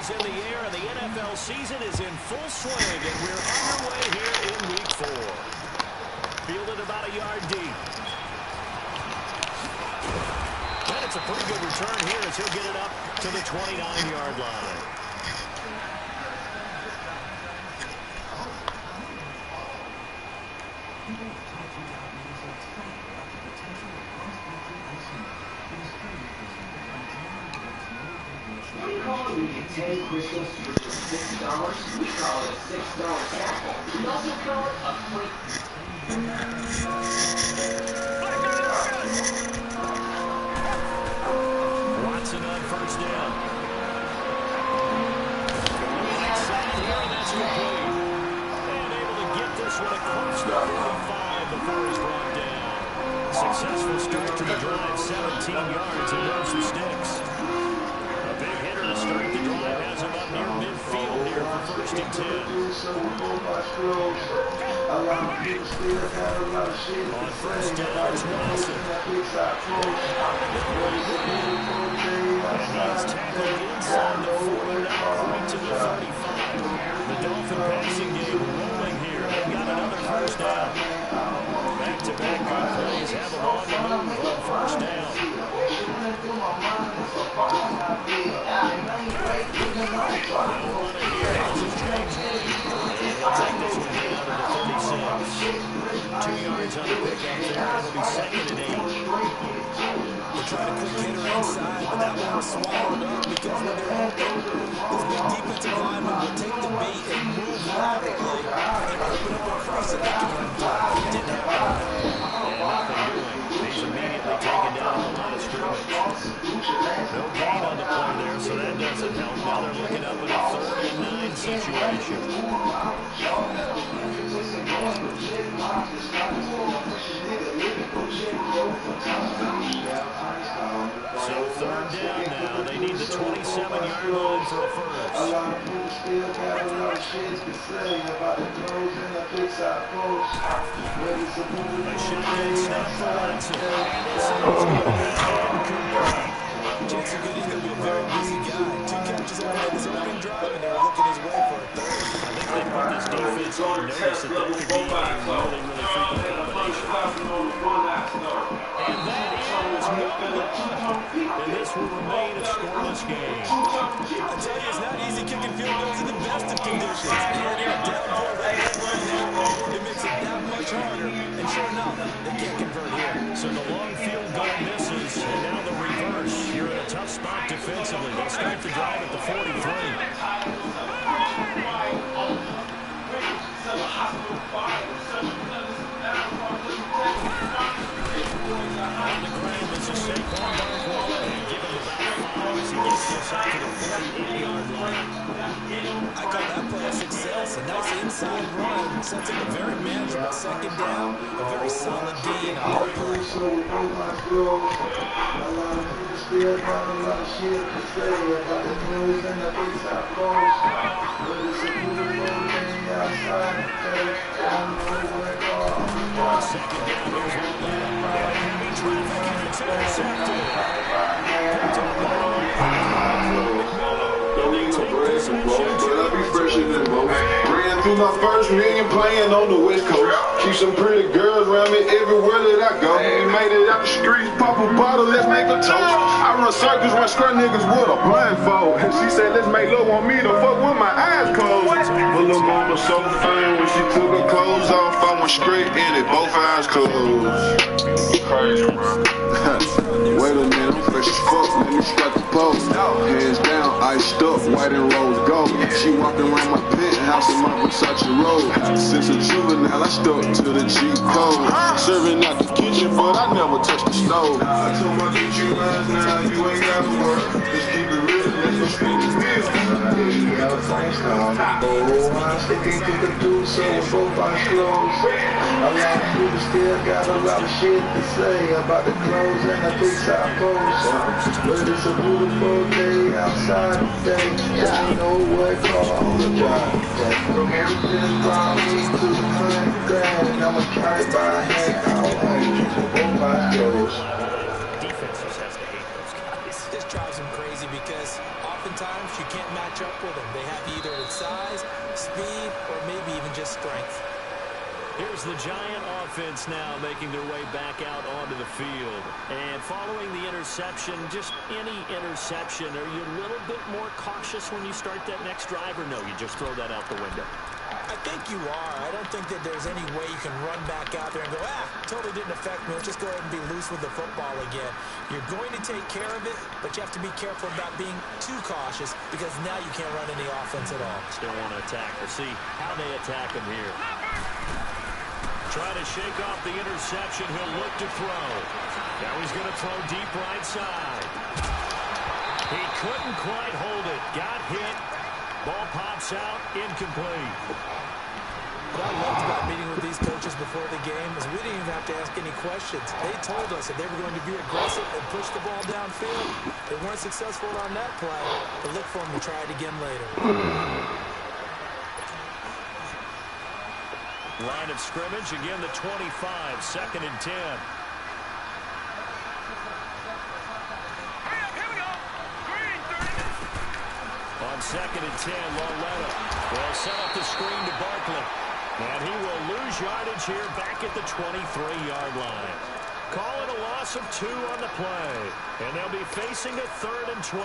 is in the air, and the NFL season is in full swing, and we're underway here in Week 4. Fielded about a yard deep. And it's a pretty good return here as he'll get it up to the 29-yard line. We get 10 crystals for just $6. We call it a $6 tackle. We also call it a quick. Watson on first down. Inside here, and that's complete. And able to get this one across the 45 before he's brought down. Successful start to the drive, 17 yards, and there's the sticks. Start the drive, has him up near midfield here for first and 10. On first down, it's Watson. And he's tackled inside the 40, right to the 35. The Dolphin passing game rolling here. They've got another first down. Back-to-back good plays have them on the move on first down. He'll take this one down to the 36. 2 yards on the pickup there. It'll be second and 8. They tried a quick hitter inside, but that one was swallowed up because when they're open, this big defensive lineman will take the bait and move rapidly and open up across it. They can run flat. It didn't happen. And nothing doing. He's immediately taken down on the line of scrimmage. No gain on the play there, so that doesn't help. Now they're looking up at a 3rd and 9 situation. So 3rd down now. They need the 27-yard line for a first. A shotgun snap for Watson. Jackson Goody's going to be a very busy guy. 2 catches on his opening drive, and they're looking his way for a 3rd. I think they put this defense on notice that could be a really frequent combination. And that is no good. And this will remain a scoreless game. I tell you, it's not easy kicking field goals in the best of conditions. And in a downpour right now, it makes it that much harder. And sure enough, they can't convert here. So the long field goal misses, and now the reverse. You're in a tough spot defensively. They'll start the drive at the 43. On the ground, this is Saquon Barkley. And give him about 5 as he gets this out to the 48-yard line. I call that play a success. A nice inside run. Sets up a very manageable 2nd down. A very solid gain on that play. Still got a lot of shit to say about the news and the Eastside Coast. But it's a beautiful thing outside the face. I know where it all. Second down, here's one. Heavy traffic, and it's intercepted. And they take possession. Ran through my first million playing on the West Coast. Keep some pretty girls around me everywhere that I go. We made it out the streets, pop a bottle, let's make a toast. I run circles, run square niggas with a blindfold. And she said, let's make love on me to fuck with my eyes closed. But little mama so fine when she took her clothes off. I went straight in it, both eyes closed. Crazy, bro. Wait a minute, I'm fresh as fuck, let me start the pose. Hands down, iced up, white and rose gold. She walking around my penthouse in my Versace robe. Since a juvenile, I stuck to the G code. Serving out the kitchen, but I never touched the stove. I told my bitch you last now, you ain't gotta work. Just keep it real, let's go speak the real. I'm sticking to the dude, so both eyes closed. A lot of people still got a lot of shit to say about the clothes and the big side post. But it's a beautiful day outside today. I know what called the drive. From everything from me to the front grand, I'ma carry by hand out to both eyes closed. Defense just has to hate those guys. This drives them crazy because oftentimes you can't match up with them. They have either size, speed, or maybe even just strength. Here's the Giant offense now making their way back out onto the field. And following the interception, just any interception, are you a little bit more cautious when you start that next drive, or no, you just throw that out the window? I think you are. I don't think that there's any way you can run back out there and go, totally didn't affect me. Let's just go ahead and be loose with the football again. You're going to take care of it, but you have to be careful about being too cautious because now you can't run any offense at all. Still want to attack. We'll see how they attack him here. Trying to shake off the interception. He'll look to throw. Now he's going to throw deep right side. He couldn't quite hold it. Got hit. Ball pops out. Incomplete. What I loved about meeting with these coaches before the game is we didn't even have to ask any questions. They told us that they were going to be aggressive and push the ball downfield. They weren't successful on that play, but look for them to try it again later. Line of scrimmage, again the 25, 2nd and 10. On 2nd and 10, Loletta will set up the screen to Barkley. And he will lose yardage here back at the 23-yard line. Call it a loss of 2 on the play. And they'll be facing a 3rd and 12.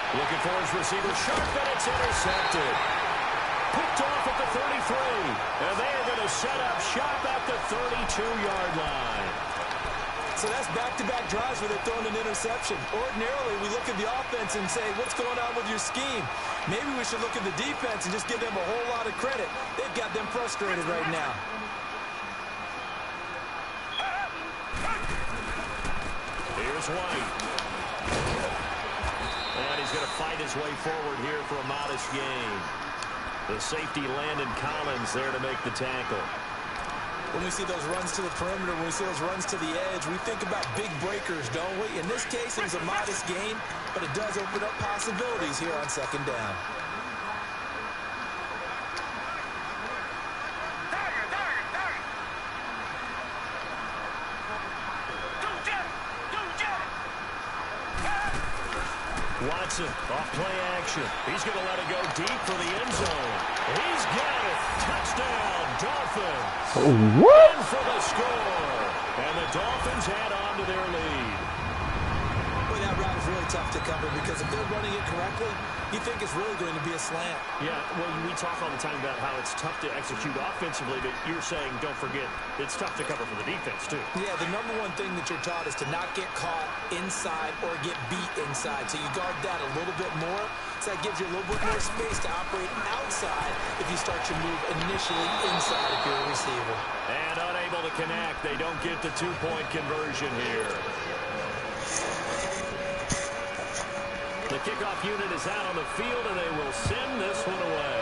Looking for his receiver, sharp, and it's intercepted. Picked off at the 33. And they are going to set up shop at the 32-yard line. So that's back-to-back drives where they're throwing an interception. Ordinarily, we look at the offense and say, what's going on with your scheme? Maybe we should look at the defense and just give them a whole lot of credit. They've got them frustrated right now. Here's White. And he's going to fight his way forward here for a modest gain. The safety, Landon Collins, there to make the tackle. When we see those runs to the perimeter, when we see those runs to the edge, we think about big breakers, don't we? In this case, it was a modest gain, but it does open up possibilities here on 2nd down. Watson off play action. He's going to let it go deep for the end zone. He's got it. Touchdown, Dolphins. What? In for the score. And the Dolphins add on to their lead. Boy, that route is really tough to cover because if they're running it correctly, you think it's really going to be a slant. Yeah, well, we talk all the time about how it's tough to execute offensively, but you're saying, don't forget, it's tough to cover for the defense, too. Yeah, the number one thing that you're taught is to not get caught inside or get beat inside. So you guard that a little bit more. So that gives you a little bit more space to operate outside if you start your move initially inside if you're a receiver. And unable to connect. They don't get the two-point conversion here. The kickoff unit is out on the field, and they will send this one away.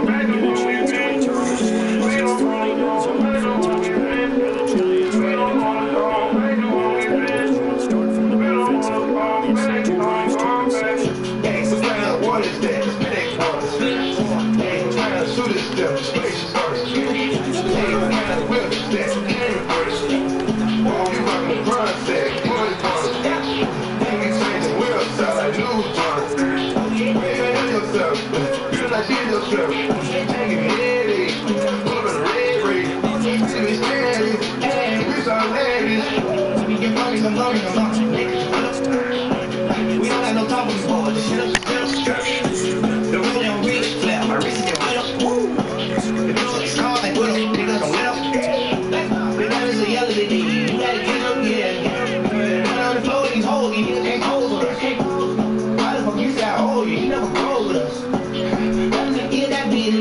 Get a chance to return the slams. It's 3 yards over for a touchback. And the Giants ready to come out again. We'll start from the offensive line. It's not 2 drives, 2 concessions. Hey, so what is that? Hey, trying to shoot this stuff, space first. Hey, trying to whip that, game first. Oh, you rockin' the front set, put it on. Hey, you change the wheels out like new ones. Hey, hit yourself, feel like shit yourself. Take it heady, pull up in the red rig. See me steady, hey, we some ladies. Your bodies are loving a lot, we don't got no time for these boys, the shit up, structure. The real young reach, flap, my wrist get lit up, woo. The bitch is calm, they put up, niggas don't lit up. That is a yellow today, you gotta get up, yeah. Run on the floor, these hoes, these niggas can't hold with us. Why the fuck you say I hold you, you never grow with us. That nigga get that beat,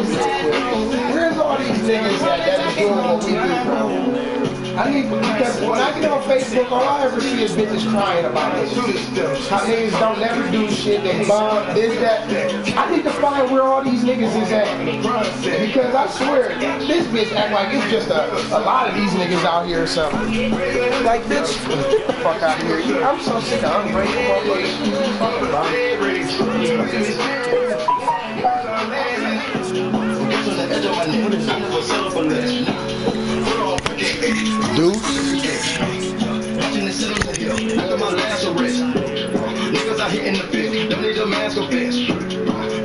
question real quick. Where's all these niggas that is doing what we do, bro? I need, because when I get on Facebook, all I ever see is bitches crying about this. How niggas don't never do shit, they bomb, this, that. I need to find where all these niggas is at. Because I swear, this bitch act like it's just a lot of these niggas out here or something. Like, bitch, get the fuck out of here. I'm so sick of ungrateful motherfuckers. Fuck about Deuce. After my last arrest, niggas out hitting the fist. Don't need your mask or vest.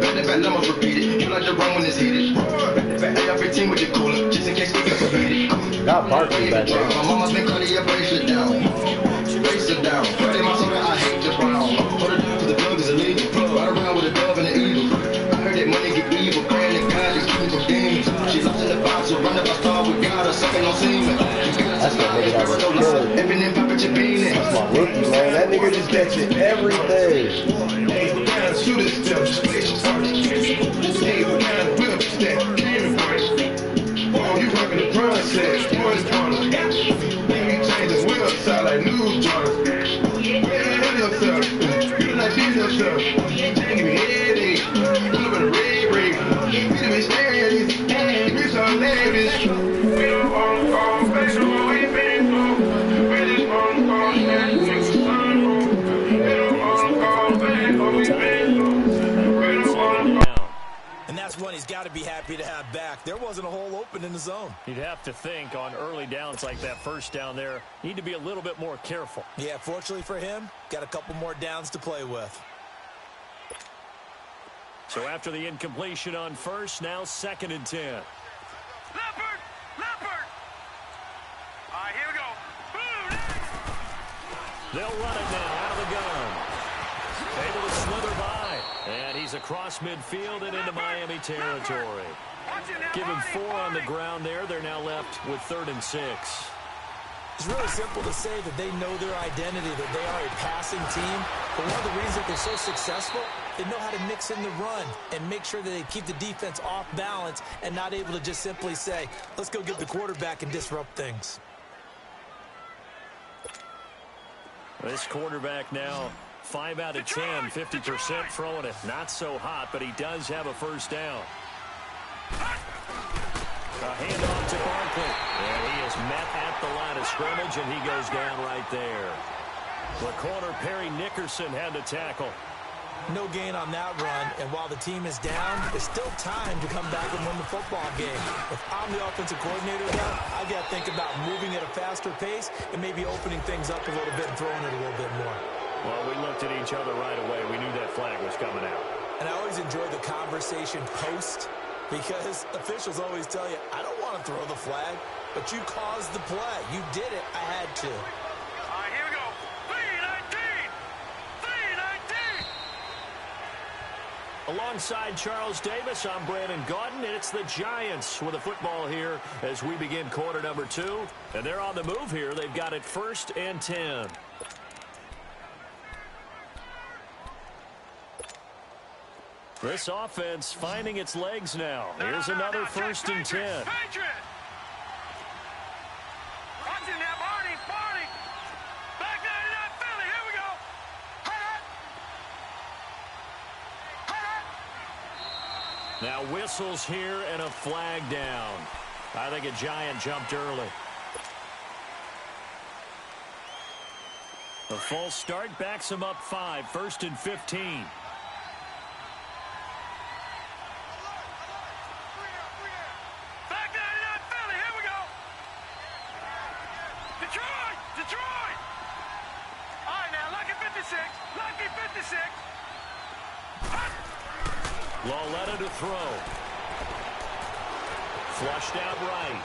Back to back numbers repeated. You like to run when it's heated. Back to 15 with your cooler, just in case we get defeated. Got Barkley back there. My mama's been cutting your bracelet down. Bracelet down. Friday my summer, I hate the brown. Hold it down for the drug is illegal. Ride around with a dove and an eagle. I heard that money get evil. Praying to God, just keep from demons. She lost in the box, so run up, I start with God, her sucking on semen. That's my nigga that was killer. That's my rookie, man. That nigga just catching everything. You rockin' the process, boys corner. You change the wheel side like new Johnson. Hell yourself, you look like she's yourself. Give me headache, pull up in a red rig. We done been staring at these, we so lavish. We don't wanna go back to what we been through. We just wanna go back to the sun. We don't wanna go back to what we been through. We don't wanna go. And that's one he's got to be happy to have back. There wasn't a hole open in the zone. You'd have to think on early downs like that first down there, need to be a little bit more careful. Yeah, fortunately for him, got a couple more downs to play with. So after the incompletion on first, now 2nd and 10. Leopard! Leopard! All right, here we go. Boom! They'll run it now out of the gun. Able to slither by. And he's across midfield and into Miami territory. Give him 4 on the ground there. They're now left with 3rd and 6. It's really simple to say that they know their identity, that they are a passing team. But one of the reasons that they're so successful, they know how to mix in the run and make sure that they keep the defense off balance and not able to just simply say, let's go get the quarterback and disrupt things. This quarterback now 5 out of 10, 50% throwing it. Not so hot, but he does have a first down. A handoff to Barkley. And he is met at the line of scrimmage, and he goes down right there. The corner, Perry Nickerson, had to tackle. No gain on that run, and while the team is down, there's still time to come back and win the football game. If I'm the offensive coordinator, though, I've got to think about moving at a faster pace and maybe opening things up a little bit and throwing it a little bit more. Well, we looked at each other right away. We knew that flag was coming out. And I always enjoy the conversation post because officials always tell you, I don't want to throw the flag, but you caused the play. You did it. I had to. All right, here we go. 3-19! 3-19! Alongside Charles Davis, I'm Brandon Gaudin, and it's the Giants with a football here as we begin quarter number 2. And they're on the move here. They've got it 1st and 10. This offense finding its legs now. Here's another 1st and 10. Patriot! Watching that, Barney! Barney! Back 99 Philly, here we go! Now whistles here and a flag down. I think a Giant jumped early. The false start backs him up 5, 1st and 15. Back 99 Philly, here we go! Detroit! Detroit! All right, now, lucky 56. Lucky 56. Lauletta to throw. Flushed out right.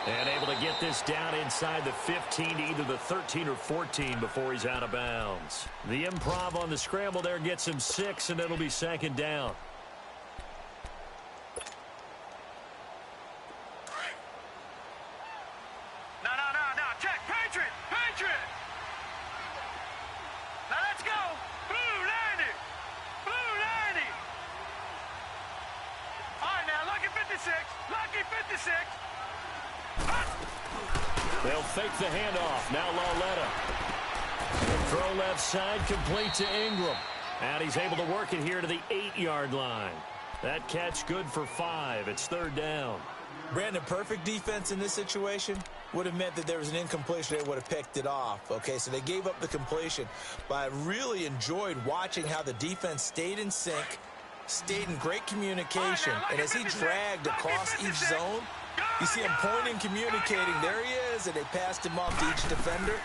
And able to get this down inside the 15 to either the 13 or 14 before he's out of bounds. The improv on the scramble there gets him 6, and it'll be 2nd down. No, check. Patriot! Patriot! Now let's go! Blue 90! Blue 90! 56. Lucky 56. They'll fake the handoff. Now Lauletta. Throw left side, complete to Ingram. And he's able to work it here to the 8-yard line. That catch good for 5. It's 3rd down. Brandon, perfect defense in this situation would have meant that there was an incompletion. They would have picked it off. Okay, so they gave up the completion. But I really enjoyed watching how the defense stayed in sync, stayed in great communication. And as he dragged across each zone, you see him pointing, communicating. There he is, and they passed him off to each defender.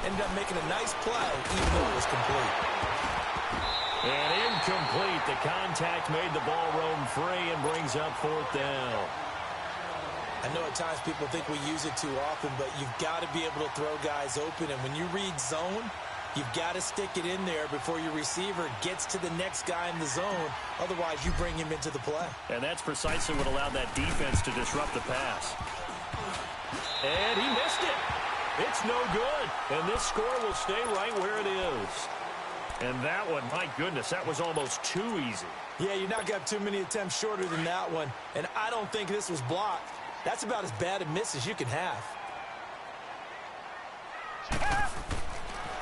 Ended up making a nice play, even though it was complete. And incomplete. The contact made the ball roam free and brings up 4th down. I know at times people think we use it too often, but you've got to be able to throw guys open. And when you read zone, you've got to stick it in there before your receiver gets to the next guy in the zone. Otherwise, you bring him into the play. And that's precisely what allowed that defense to disrupt the pass. And he missed it. It's no good. And this score will stay right where it is. And that one, my goodness, that was almost too easy. Yeah, you knock out too many attempts shorter than that one. And I don't think this was blocked. That's about as bad a miss as you can have.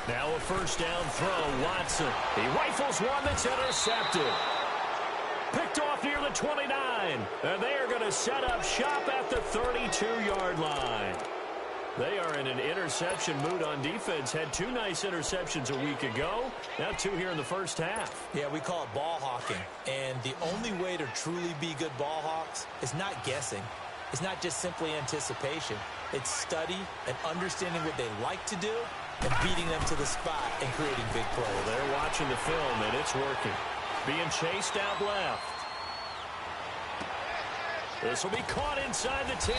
Now a 1st down throw, Watson. He rifles one that's intercepted. Picked off near the 29. And they are going to set up shop at the 32-yard line. They are in an interception mood on defense. Had 2 nice interceptions a week ago. Now 2 here in the first half. Yeah, we call it ball hawking. And the only way to truly be good ball hawks is not guessing. It's not just simply anticipation. It's study and understanding what they like to do and beating them to the spot and creating big plays. Well, they're watching the film, and it's working. Being chased out left. This will be caught inside the 10.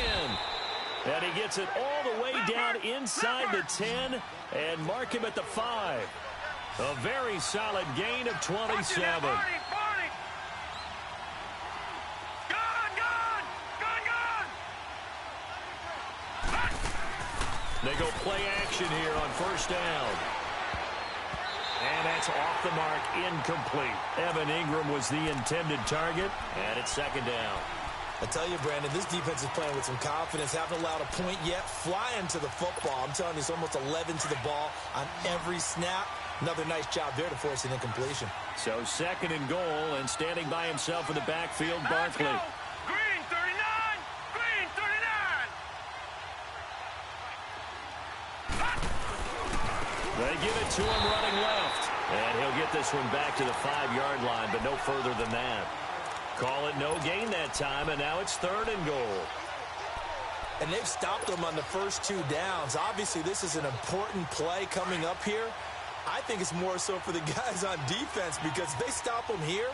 And he gets it all the way down inside the 10 and mark him at the 5. A very solid gain of 27. They go play action here on 1st down. And that's off the mark, incomplete. Evan Ingram was the intended target, and it's 2nd down. I tell you, Brandon, this defense is playing with some confidence. Haven't allowed a point yet. Flying to the football. I'm telling you, it's almost 11 to the ball on every snap. Another nice job there to force an incompletion. So 2nd and goal, and standing by himself in the backfield, Barkley. Green 39. Green 39. They give it to him running left. And he'll get this one back to the 5-yard line, but no further than that. Call it no gain that time, and now it's 3rd and goal. And they've stopped them on the first 2 downs. Obviously, this is an important play coming up here. I think it's more so for the guys on defense because if they stop them here,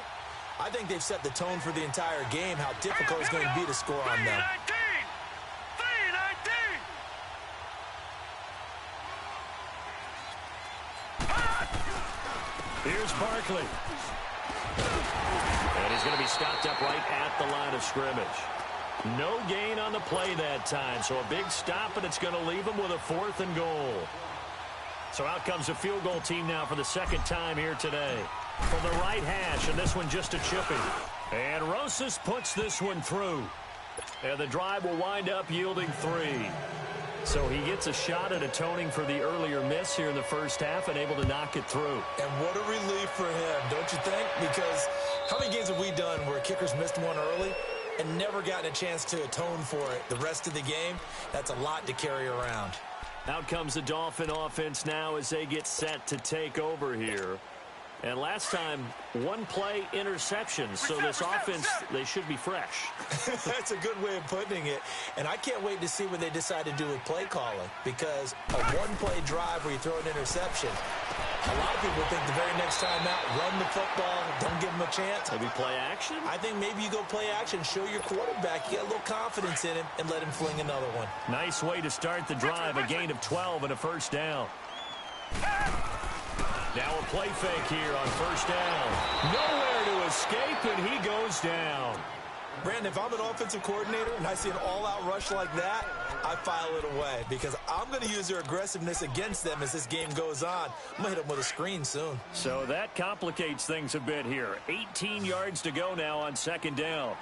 I think they've set the tone for the entire game, how difficult it's going to be to score on them. 319. Here's Barkley. And he's going to be stopped up right at the line of scrimmage. No gain on the play that time, so a big stop, and it's going to leave him with a 4th and goal. So out comes the field goal team now for the 2nd time here today. From the right hash, and this one just a chipping. And Rosas puts this one through. And the drive will wind up yielding 3. So he gets a shot at atoning for the earlier miss here in the first half and able to knock it through. And what a relief for him, don't you think? Because how many games have we done where kickers missed one early and never gotten a chance to atone for it the rest of the game? That's a lot to carry around. Out comes the Dolphin offense now as they get set to take over here. And last time, 1-play interception. So this offense, they should be fresh. That's a good way of putting it. And I can't wait to see what they decide to do with play calling. Because a 1-play drive where you throw an interception, a lot of people think the very next time out, run the football, don't give them a chance. Maybe play action? I think maybe you go play action, show your quarterback, you got a little confidence in him, and let him fling another one. Nice way to start the drive, a gain of 12 and a 1st down. Now a play fake here on 1st down. Nowhere to escape, and he goes down. Brandon, if I'm an offensive coordinator and I see an all-out rush like that, I file it away because I'm going to use their aggressiveness against them as this game goes on. I'm going to hit them with a screen soon. So that complicates things a bit here. 18 yards to go now on 2nd down.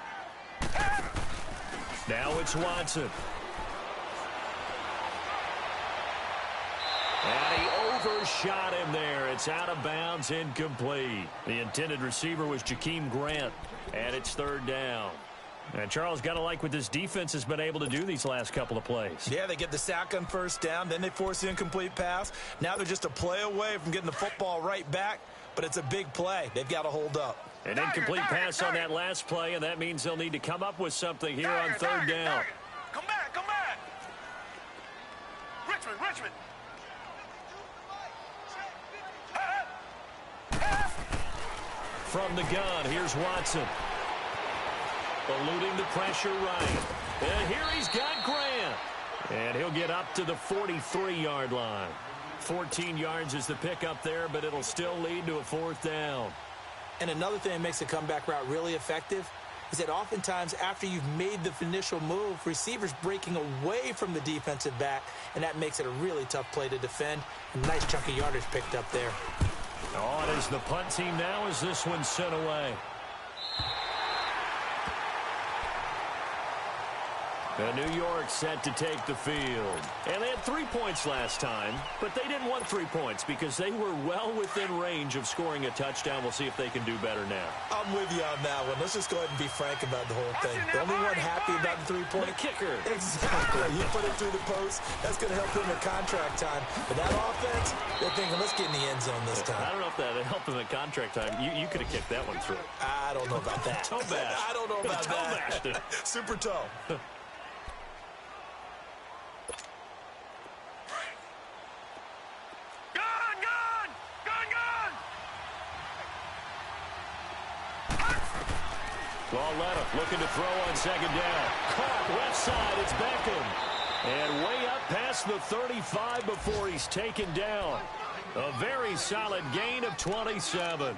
Now it's Watson. And he overshot him there. It's out of bounds, incomplete. The intended receiver was Jakeem Grant, and it's third down. And Charles, got to like what this defense has been able to do these last couple of plays. Yeah, they get the sack on first down, then they force the incomplete pass. Now they're just a play away from getting the football right back, but it's a big play. They've got to hold up. An incomplete pass on that last play, and that means they'll need to come up with something here on third down. Come back, come back. Richmond. From the gun, here's Watson. Eluding the pressure right. And here he's got Grant. And he'll get up to the 43-yard line. 14 yards is the pickup there, but it'll still lead to a fourth down. And another thing that makes a comeback route really effective is that oftentimes after you've made the initial move, receivers breaking away from the defensive back, and that makes it a really tough play to defend. A nice chunk of yardage picked up there. On is the punt team now as this one's sent away. And New York set to take the field. And they had 3 points last time, but they didn't want 3 points because they were well within range of scoring a touchdown. We'll see if they can do better now. I'm with you on that one. Let's just go ahead and be frank about the whole thing. The only one happy about the three-point kicker. Exactly. You put it through the post. That's going to help him at contract time. But that offense, they're thinking, let's get in the end zone this time. I don't know if that helped him at contract time. You could have kicked that one through. I don't know about that. Toe bash. I don't know about that. Toe Super toe. Lauletta looking to throw on second down. Caught left side, it's Beckham. And way up past the 35 before he's taken down. A very solid gain of 27.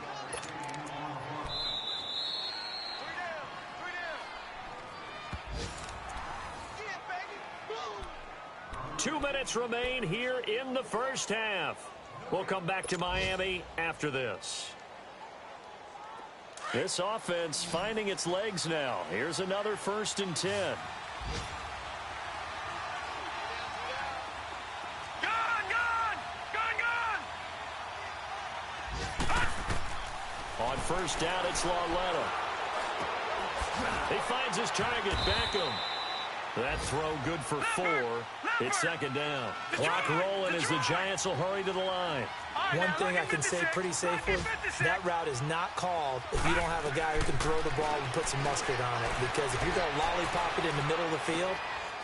Two minutes remain here in the first half. We'll come back to Miami after this. This offense finding its legs now. Here's another 1st and 10. On first down, it's Lauletta. He finds his target, Beckham. That throw good for 4. It's second down. Clock rolling as the Giants will hurry to the line. One thing I can say pretty safely, that route is not called if you don't have a guy who can throw the ball and put some mustard on it. Because if you're going to lollipop it in the middle of the field,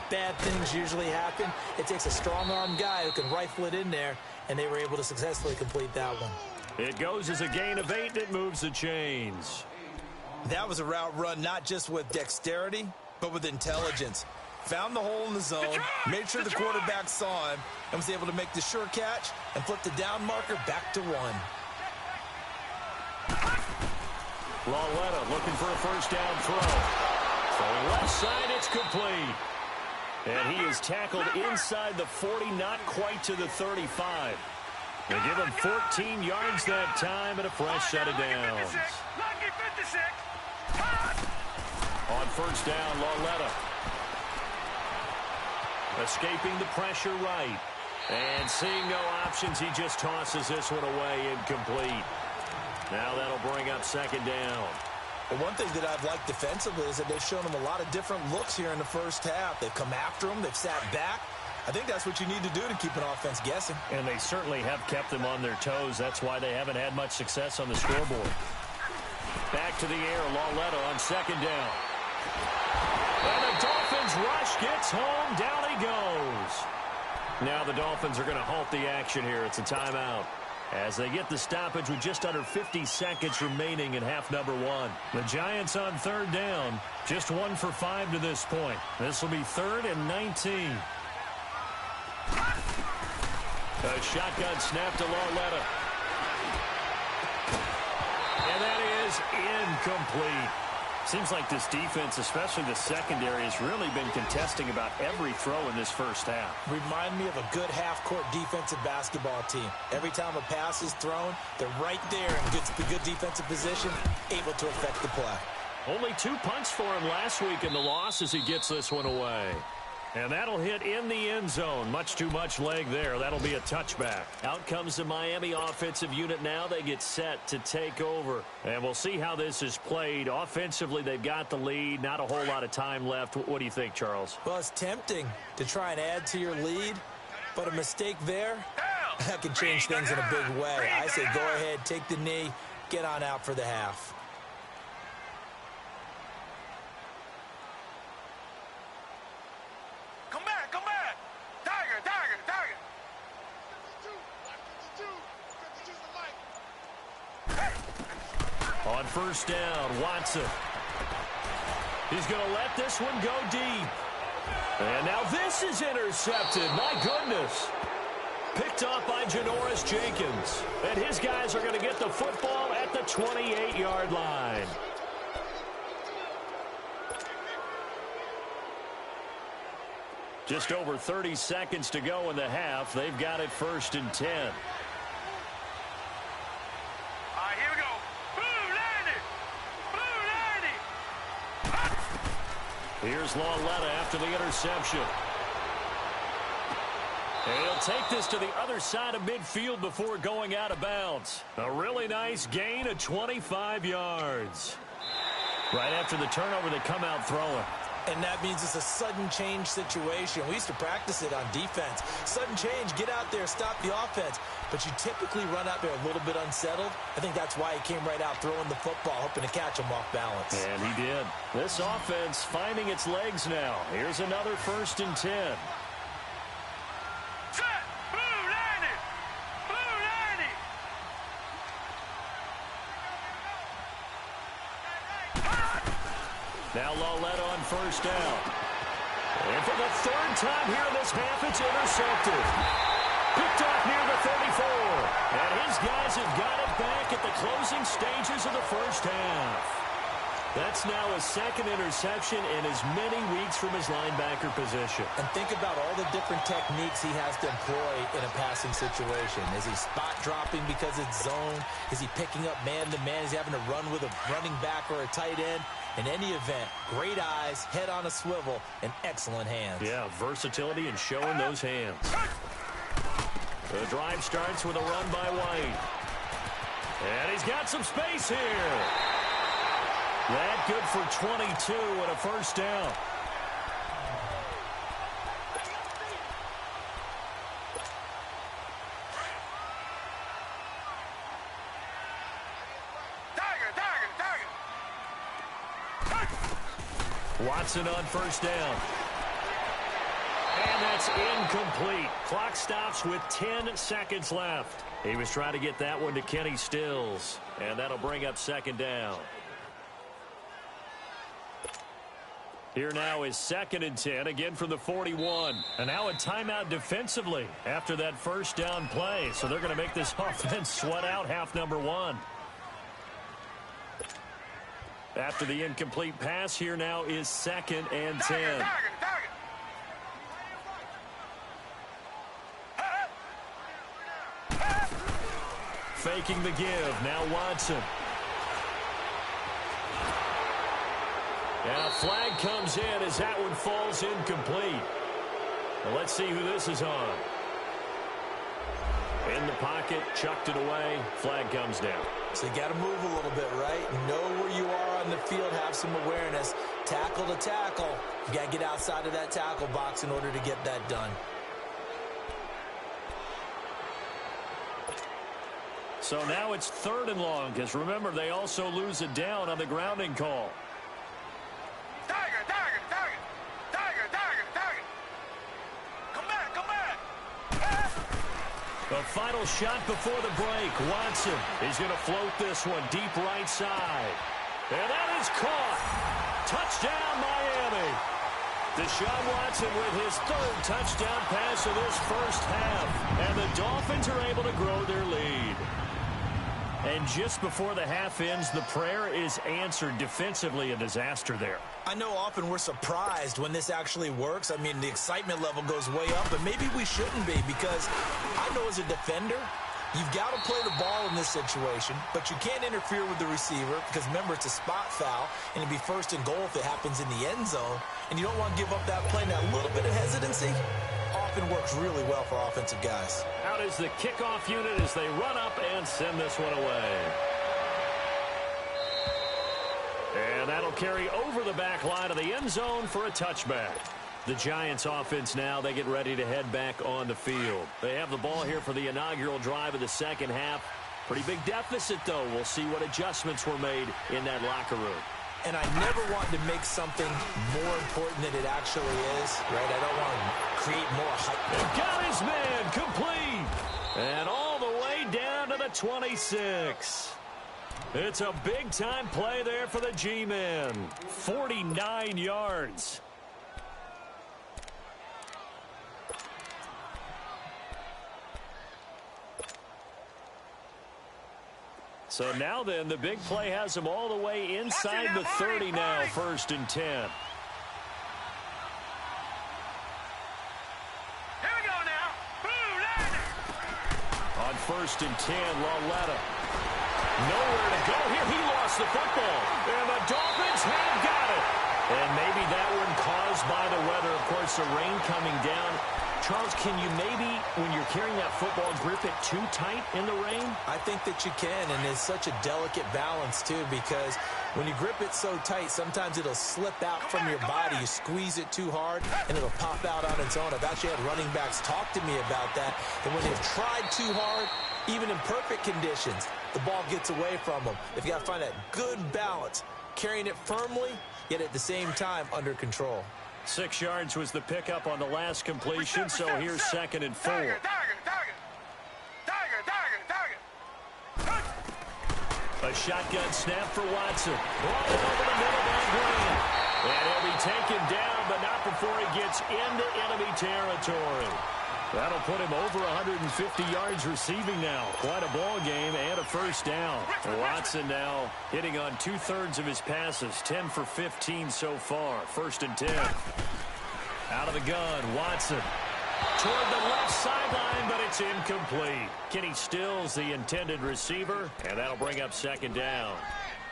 bad things usually happen. It takes a strong-arm guy who can rifle it in there, and they were able to successfully complete that one. It goes as a gain of 8, and it moves the chains. That was a route run not just with dexterity, but with intelligence. Found the hole in the zone, made sure the quarterback saw him, and was able to make the sure catch and flip the down marker back to 1. Lauletta looking for a first down throw. Throwing left side, it's complete. And he is tackled inside the 40, not quite to the 35. They give him 14 yards that time and a fresh set of downs. On first down, Lauletta. Escaping the pressure right. And seeing no options, he just tosses this one away, incomplete. Now that'll bring up second down. Well, one thing that I've liked defensively is that they've shown him a lot of different looks here in the first half. They've come after him. They've sat back. I think that's what you need to do to keep an offense guessing. And they certainly have kept them on their toes. That's why they haven't had much success on the scoreboard. Back to the air, Lauletta on second down. And the Dolphins rush gets home. Down he goes. Now the Dolphins are going to halt the action here. It's a timeout as they get the stoppage with just under 50 seconds remaining in half number 1. The Giants on third down. Just 1 for 5 to this point. This will be 3rd and 19. A shotgun snap to Lauletta. And that is incomplete. Seems like this defense, especially the secondary, has really been contesting about every throw in this first half. Remind me of a good half-court defensive basketball team. Every time a pass is thrown, they're right there in good defensive position, able to affect the play. Only 2 punts for him last week in the loss as he gets this one away. And that'll hit in the end zone. Much too much leg there. That'll be a touchback. Out comes the Miami offensive unit now. They get set to take over. And we'll see how this is played. Offensively, they've got the lead. Not a whole lot of time left. What do you think, Charles? Well, it's tempting to try and add to your lead, but a mistake there, that can change things in a big way. I say go ahead, take the knee, get on out for the half. On first down, Watson. He's going to let this one go deep. And now this is intercepted. My goodness. Picked off by Janoris Jenkins. And his guys are going to get the football at the 28-yard line. Just over 30 seconds to go in the half. They've got it 1st and 10. Here's Lauletta after the interception. And he'll take this to the other side of midfield before going out of bounds. A really nice gain of 25 yards. Right after the turnover, they come out throwing. And that means it's a sudden change situation. We used to practice it on defense. Sudden change, get out there, stop the offense. But you typically run out there a little bit unsettled. I think that's why he came right out throwing the football, hoping to catch him off balance. And he did. This offense finding its legs now. Here's another 1st and 10. Set! Blue landing! Blue landing! Now Lauletta on first down. And for the 3rd time here in this half, it's intercepted. Picked off near the 34. And his guys have got it back at the closing stages of the first half. That's now his 2nd interception in as many weeks from his linebacker position. And think about all the different techniques he has to employ in a passing situation. Is he spot dropping because it's zone? Is he picking up man-to-man? Is he having to run with a running back or a tight end? In any event, great eyes, head on a swivel, and excellent hands. Yeah, versatility and showing those hands. The drive starts with a run by White. And he's got some space here. That good for 22 and a first down. Watson on first down. And that's incomplete. Clock stops with 10 seconds left. He was trying to get that one to Kenny Stills. And that'll bring up 2nd down. Here now is 2nd and 10, again from the 41. And now a timeout defensively after that first down play. So they're going to make this offense sweat out half number 1. After the incomplete pass, here now is 2nd and 10. Faking the give. Now Watson. And a flag comes in as that one falls incomplete. Well, let's see who this is on. In the pocket, chucked it away. Flag comes down. So you got to move a little bit, right? Know where you are on the field, have some awareness. Tackle to tackle. You got to get outside of that tackle box in order to get that done. So now it's 3rd and long, because remember, they also lose it down on the grounding call. Tiger, tiger, tiger. Tiger, tiger, tiger. Come back, come back. The final shot before the break. Watson is going to float this one deep right side. And that is caught. Touchdown, Miami. Deshaun Watson with his 3rd touchdown pass of this first half. And the Dolphins are able to grow their lead. And just before the half ends, the prayer is answered. Defensively, a disaster there. I know often we're surprised when this actually works. I mean, the excitement level goes way up, but maybe we shouldn't be, because I know as a defender, You've got to play the ball in this situation, but you can't interfere with the receiver because, remember, it's a spot foul, and it'd be first and goal if it happens in the end zone, and you don't want to give up that play. Now, a little bit of hesitancy often works really well for offensive guys. Out is the kickoff unit as they run up and send this one away. And that'll carry over the back line of the end zone for a touchback. The Giants offense now, they get ready to head back on the field. They have the ball here for the inaugural drive of the second half. Pretty big deficit, though. We'll see what adjustments were made in that locker room. And I never want to make something more important than it actually is, right? I don't want to create more hype. And got his man complete. And all the way down to the 26. It's a big-time play there for the G-men. 49 yards. So now then, the big play has him all the way inside the 30 now, 1st and 10. Here we go now. Boom, On 1st and 10, Lauletta. Nowhere to go here. He lost the football. And the Dolphins have got it. And maybe that one caused by the weather. Of course, the rain coming down. Charles, can you maybe, when you're carrying that football, grip it too tight in the rain? I think that you can, and it's such a delicate balance, too, because when you grip it so tight, sometimes it'll slip out from your body. You squeeze it too hard, and it'll pop out on its own. I've actually had running backs talk to me about that, and when they've tried too hard, even in perfect conditions, the ball gets away from them. They've got to find that good balance, carrying it firmly, yet at the same time under control. 6 yards was the pickup on the last completion, so here's 2nd and 4. Tiger. A shotgun snap for Watson. Ball over the middle by Green. And he'll be taken down, but not before he gets into enemy territory. That'll put him over 150 yards receiving now. Quite a ball game and a 1st down. Watson now hitting on 2/3 of his passes. 10 for 15 so far. 1st and 10. Out of the gun, Watson. Toward the left sideline, but it's incomplete. Kenny Stills, the intended receiver, and that'll bring up 2nd down.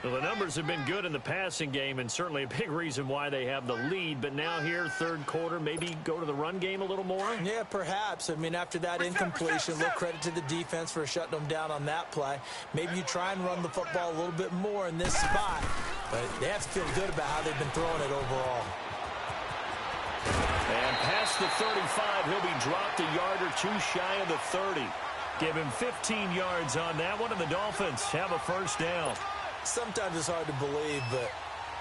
Well, the numbers have been good in the passing game, and certainly a big reason why they have the lead. But now here, 3rd quarter, maybe go to the run game a little more? Yeah, perhaps. I mean, after that incompletion, a little credit to the defense for shutting them down on that play. Maybe you try and run the football a little bit more in this spot. But they have to feel good about how they've been throwing it overall. And past the 35, he'll be dropped a yard or two shy of the 30. Give him 15 yards on that one, and the Dolphins have a 1st down. Sometimes it's hard to believe, but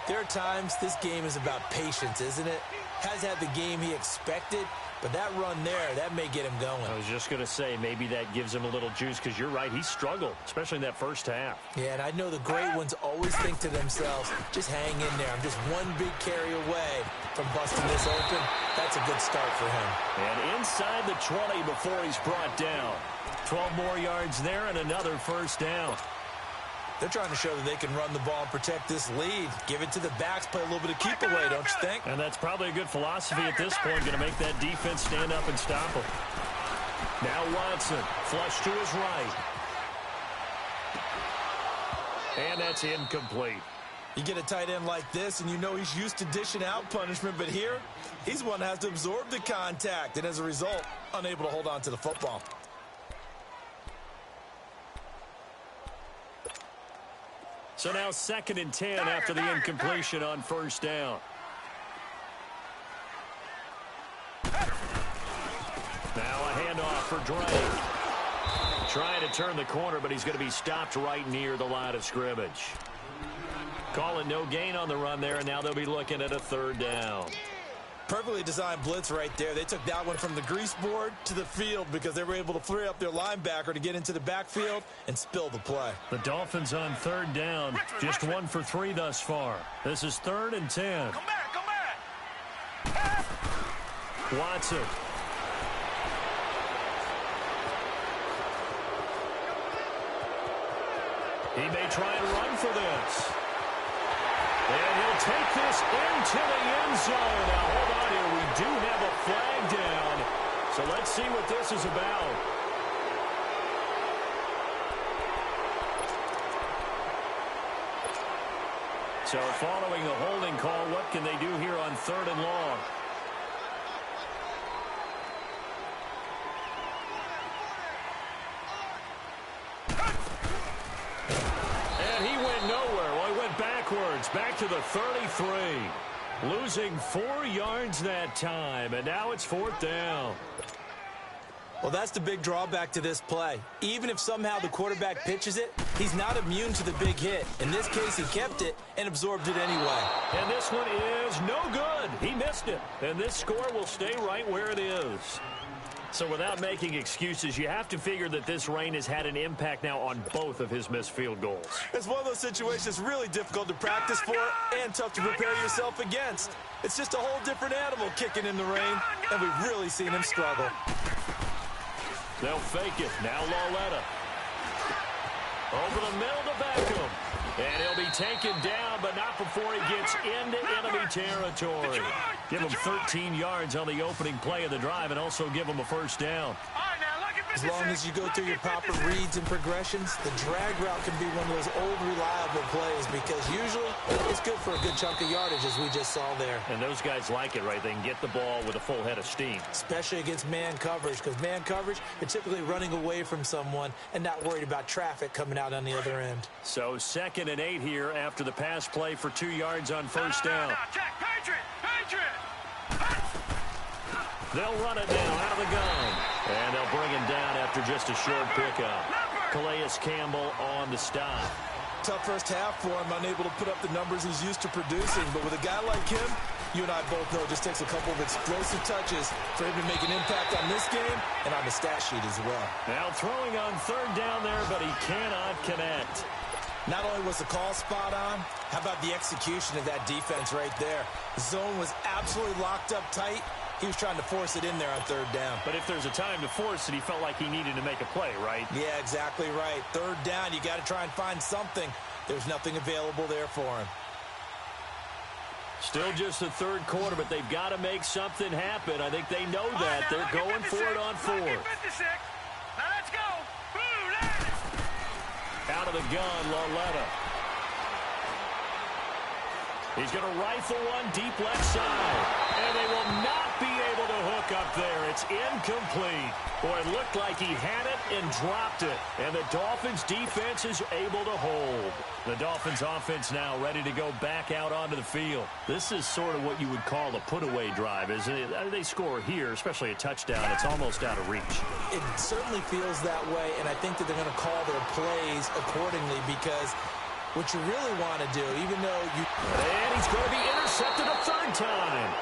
there are times this game is about patience, isn't it? Has had the game he expected, but that run there, that may get him going. I was just going to say, maybe that gives him a little juice, because you're right, he struggled, especially in that 1st half. Yeah, and I know the great ones always think to themselves, just hang in there. I'm just one big carry away from busting this open. That's a good start for him. And inside the 20 before he's brought down. 12 more yards there and another 1st down. They're trying to show that they can run the ball and protect this lead. Give it to the backs, play a little bit of keep away, don't you think? And that's probably a good philosophy at this point, going to make that defense stand up and stop them. Now Watson, flush to his right. And that's incomplete. You get a tight end like this, and you know he's used to dishing out punishment, but here, he's one that has to absorb the contact, and as a result, unable to hold on to the football. So now 2nd and 10 after the incompletion on 1st down. Now a handoff for Drake. Trying to turn the corner, but he's going to be stopped right near the line of scrimmage. Calling no gain on the run there, and now they'll be looking at a 3rd down. Perfectly designed blitz right there. They took that one from the grease board to the field because they were able to free up their linebacker to get into the backfield and spill the play. The Dolphins on 3rd down. Just 1 for 3 thus far. This is 3rd and 10. Come back. Watson. He may try and run for this. And he'll take this into the end zone. Now, hold on here. We do have a flag down. So let's see what this is about. So following the holding call, what can they do here on 3rd and long? And he went nowhere. Well, he went backwards, back to the 33. Losing 4 yards that time, and now it's 4th down. Well, that's the big drawback to this play. Even if somehow the quarterback pitches it, he's not immune to the big hit. In this case, he kept it and absorbed it anyway. And this one is no good. He missed it. And this score will stay right where it is. So without making excuses, you have to figure that this rain has had an impact now on both of his missed field goals. It's one of those situations really difficult to practice for and tough to prepare yourself against. It's just a whole different animal kicking in the rain, and we've really seen him struggle. They'll fake it. Now Lauletta. Over the middle to Beckham. And he'll be taken down, but not before he gets into enemy territory. Give him 13 yards on the opening play of the drive and also give him a first down. As long as you go through your proper reads and progressions, the drag route can be one of those old reliable plays because usually it's good for a good chunk of yardage as we just saw there. And those guys like it, right? They can get the ball with a full head of steam. Especially against man coverage because man coverage, you're typically running away from someone and not worried about traffic coming out on the other end. So 2nd and 8 here after the pass play for 2 yards on first down. Check, Patriot! They'll run it down out of the gun. And they'll bring him down after just a short pickup. Calais Campbell on the stop. Tough first half for him, unable to put up the numbers he's used to producing. But with a guy like him, you and I both know it just takes a couple of explosive touches for him to make an impact on this game and on the stat sheet as well. Now throwing on 3rd down there, but he cannot connect. Not only was the call spot on, how about the execution of that defense right there? The zone was absolutely locked up tight. He was trying to force it in there on 3rd down. But if there's a time to force it, he felt like he needed to make a play, right? Yeah, exactly right. 3rd down, you got to try and find something. There's nothing available there for him. Still just the 3rd quarter, but they've got to make something happen. I think they know that. They're going for it on 4th. Now let's go. Out of the gun, Lauletta. He's going to rifle one deep left side. And they will not be able to hook up there. It's incomplete. Boy, it looked like he had it and dropped it. And the Dolphins defense is able to hold. The Dolphins offense now ready to go back out onto the field. This is sort of what you would call a put-away drive, isn't it? They score here, especially a touchdown. It's almost out of reach. It certainly feels that way, and I think that they're going to call their plays accordingly because what you really want to do, even though you... And he's going to be intercepted a 3rd time.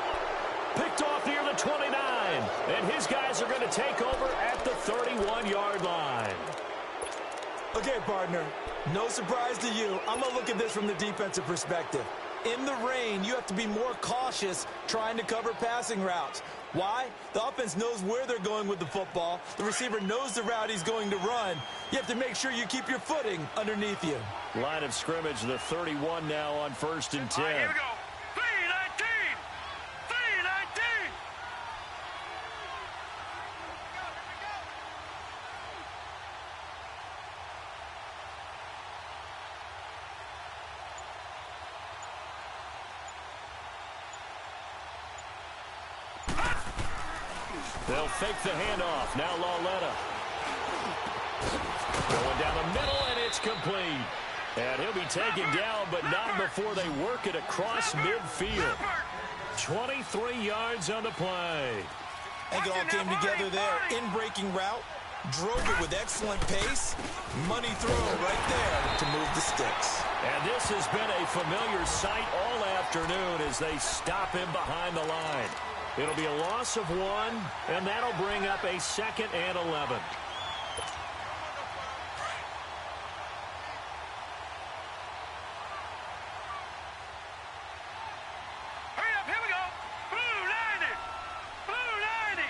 Picked off near the 29. And his guys are going to take over at the 31-yard line. Okay, partner, no surprise to you. I'm going to look at this from the defensive perspective. In the rain, you have to be more cautious trying to cover passing routes. Why? The offense knows where they're going with the football. The receiver knows the route he's going to run. You have to make sure you keep your footing underneath you. Line of scrimmage, the 31 now on 1st and 10. All right, here we go. 319. 319. They'll fake the handoff. Now Lauletta. Going down the middle, and it's complete. And he'll be taken down, but not before they work it across midfield. 23 yards on the play. I think it all came together there. In-breaking route, drove it with excellent pace. Money throw right there to move the sticks. And this has been a familiar sight all afternoon as they stop him behind the line. It'll be a loss of 1, and that'll bring up a 2nd and 11. Hurry up, here we go. Blue 90. Blue 90.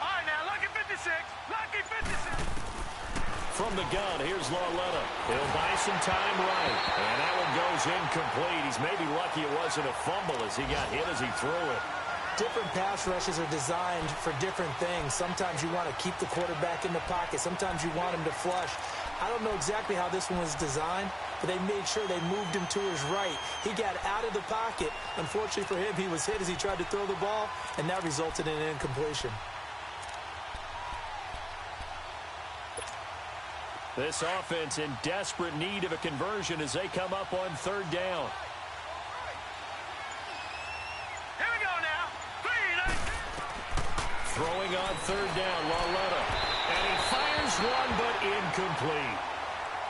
All right, now, lucky 56. Lucky 56. From the gun, here's Lauletta. He'll buy some time right. And that one goes incomplete. He's maybe lucky it wasn't a fumble as he got hit as he threw it. Different pass rushes are designed for different things. Sometimes you want to keep the quarterback in the pocket. Sometimes you want him to flush. I don't know exactly how this one was designed, but they made sure they moved him to his right. He got out of the pocket. Unfortunately for him, he was hit as he tried to throw the ball, and that resulted in an incompletion. This offense in desperate need of a conversion as they come up on third down. Here we go now. Throwing on third down, Laletta. And he fires one, but incomplete.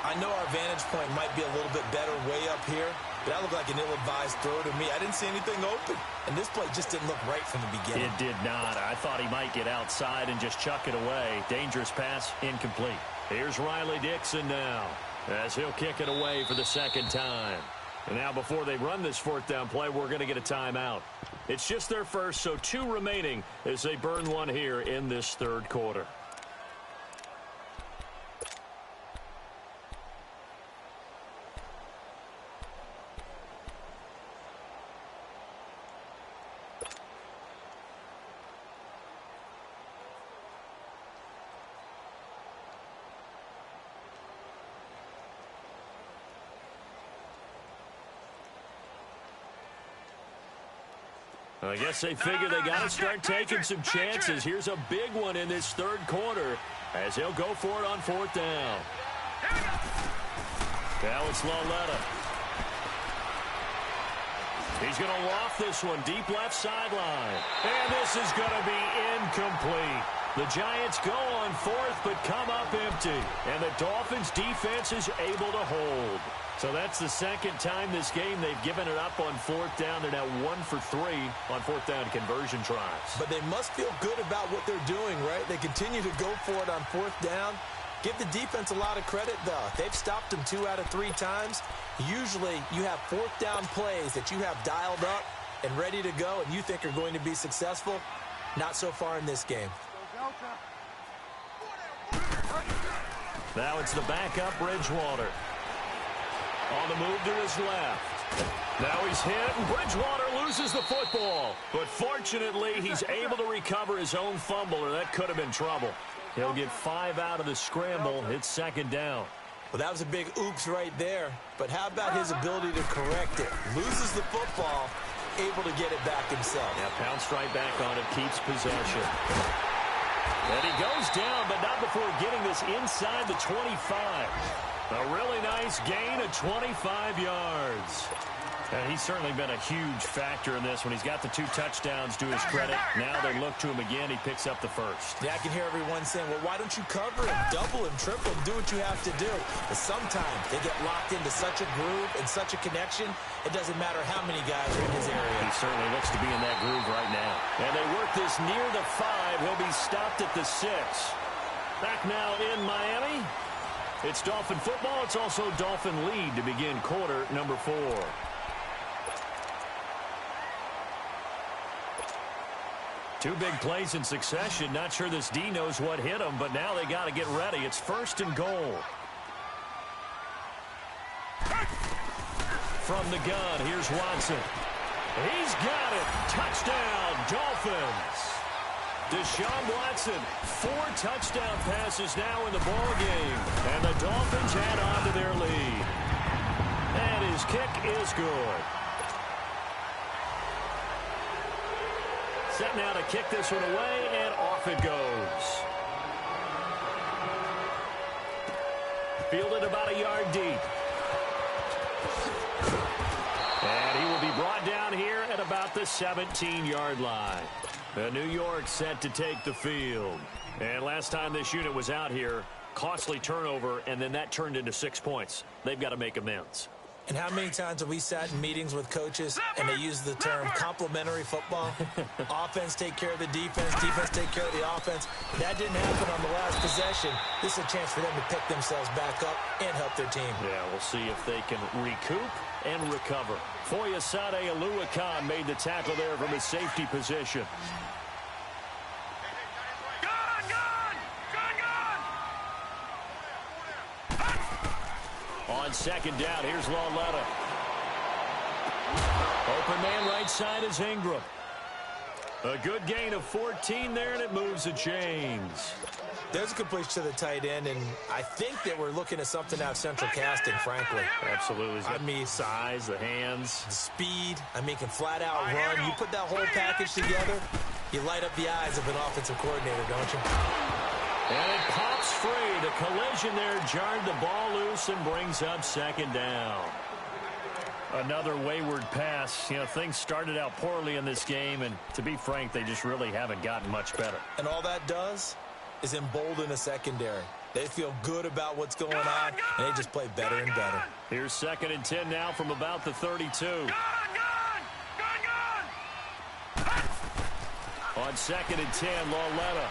I know our vantage point might be a little bit better way up here, but that looked like an ill-advised throw to me. I didn't see anything open, and this play just didn't look right from the beginning. It did not. I thought he might get outside and just chuck it away. Dangerous pass, incomplete. Here's Riley Dixon now as he'll kick it away for the second time. And now before they run this fourth down play, we're going to get a timeout. It's just their first, so 2 remaining as they burn one here in this third quarter. I guess they figure they got to start taking some chances. Here's a big one in this third quarter as he'll go for it on fourth down. Now it's Laletta. He's going to loft this one deep left sideline. And this is going to be incomplete. The Giants go on fourth but come up empty. And the Dolphins defense is able to hold. So that's the second time this game they've given it up on fourth down. They're now 1 for 3 on fourth down conversion tries. But they must feel good about what they're doing, right? They continue to go for it on fourth down. Give the defense a lot of credit, though. They've stopped them 2 out of 3 times. Usually you have fourth down plays that you have dialed up and ready to go and you think are going to be successful. Not so far in this game. Now it's the backup Bridgewater. On the move to his left. Now he's hit, and Bridgewater loses the football. But fortunately, he's able to recover his own fumble, or that could have been trouble. He'll get 5 out of the scramble. It's second down. Well, that was a big oops right there. But how about his ability to correct it? Loses the football, able to get it back himself. Yeah, pounced right back on it, keeps possession. And he goes down, but not before getting this inside the 25. A really nice gain of 25 yards. And he's certainly been a huge factor in this when he's got the 2 touchdowns to his credit. Now they look to him again. He picks up the first. Yeah, I can hear everyone saying, well, why don't you cover him, double him, triple him, do what you have to do. But sometimes they get locked into such a groove and such a connection, it doesn't matter how many guys are in his area. He certainly looks to be in that groove right now. And they work this near the 5. He'll be stopped at the 6. Back now in Miami. It's Dolphin football. It's also Dolphin lead to begin quarter number 4. Two big plays in succession. Not sure this D knows what hit him, but now they got to get ready. It's first and goal. From the gun, here's Watson. He's got it. Touchdown, Dolphins. Deshaun Watson, 4 touchdown passes now in the ball game. And the Dolphins add on to their lead. And his kick is good. Set now to kick this one away, and off it goes. Fielded about a yard deep. And he will be brought down here at about the 17-yard line. New York set to take the field. And last time this unit was out here, costly turnover, and then that turned into 6 points. They've got to make amends. And how many times have we sat in meetings with coaches and they use the term complementary football? Offense take care of the defense, defense take care of the offense. That didn't happen on the last possession. This is a chance for them to pick themselves back up and help their team. Yeah, we'll see if they can recoup and recover. Foyesade Aluakan made the tackle there from his safety position. On second down, here's Laletta. Open man right side is Ingram. A good gain of 14 there, and it moves the chains. There's a completion to the tight end, and I think that we're looking at something out of central casting, frankly. Absolutely. I mean, size, the hands. the speed. I mean, can flat out run. You put that whole package together, you light up the eyes of an offensive coordinator, don't you? And it pops free. The collision there jarred the ball loose and brings up second down. Another wayward pass. You know, things started out poorly in this game, and to be frank, they just really haven't gotten much better. And all that does is embolden a secondary. They feel good about what's going on, and they just play better and better. Here's 2nd and 10 now from about the 32. On 2nd and 10, Lauletta.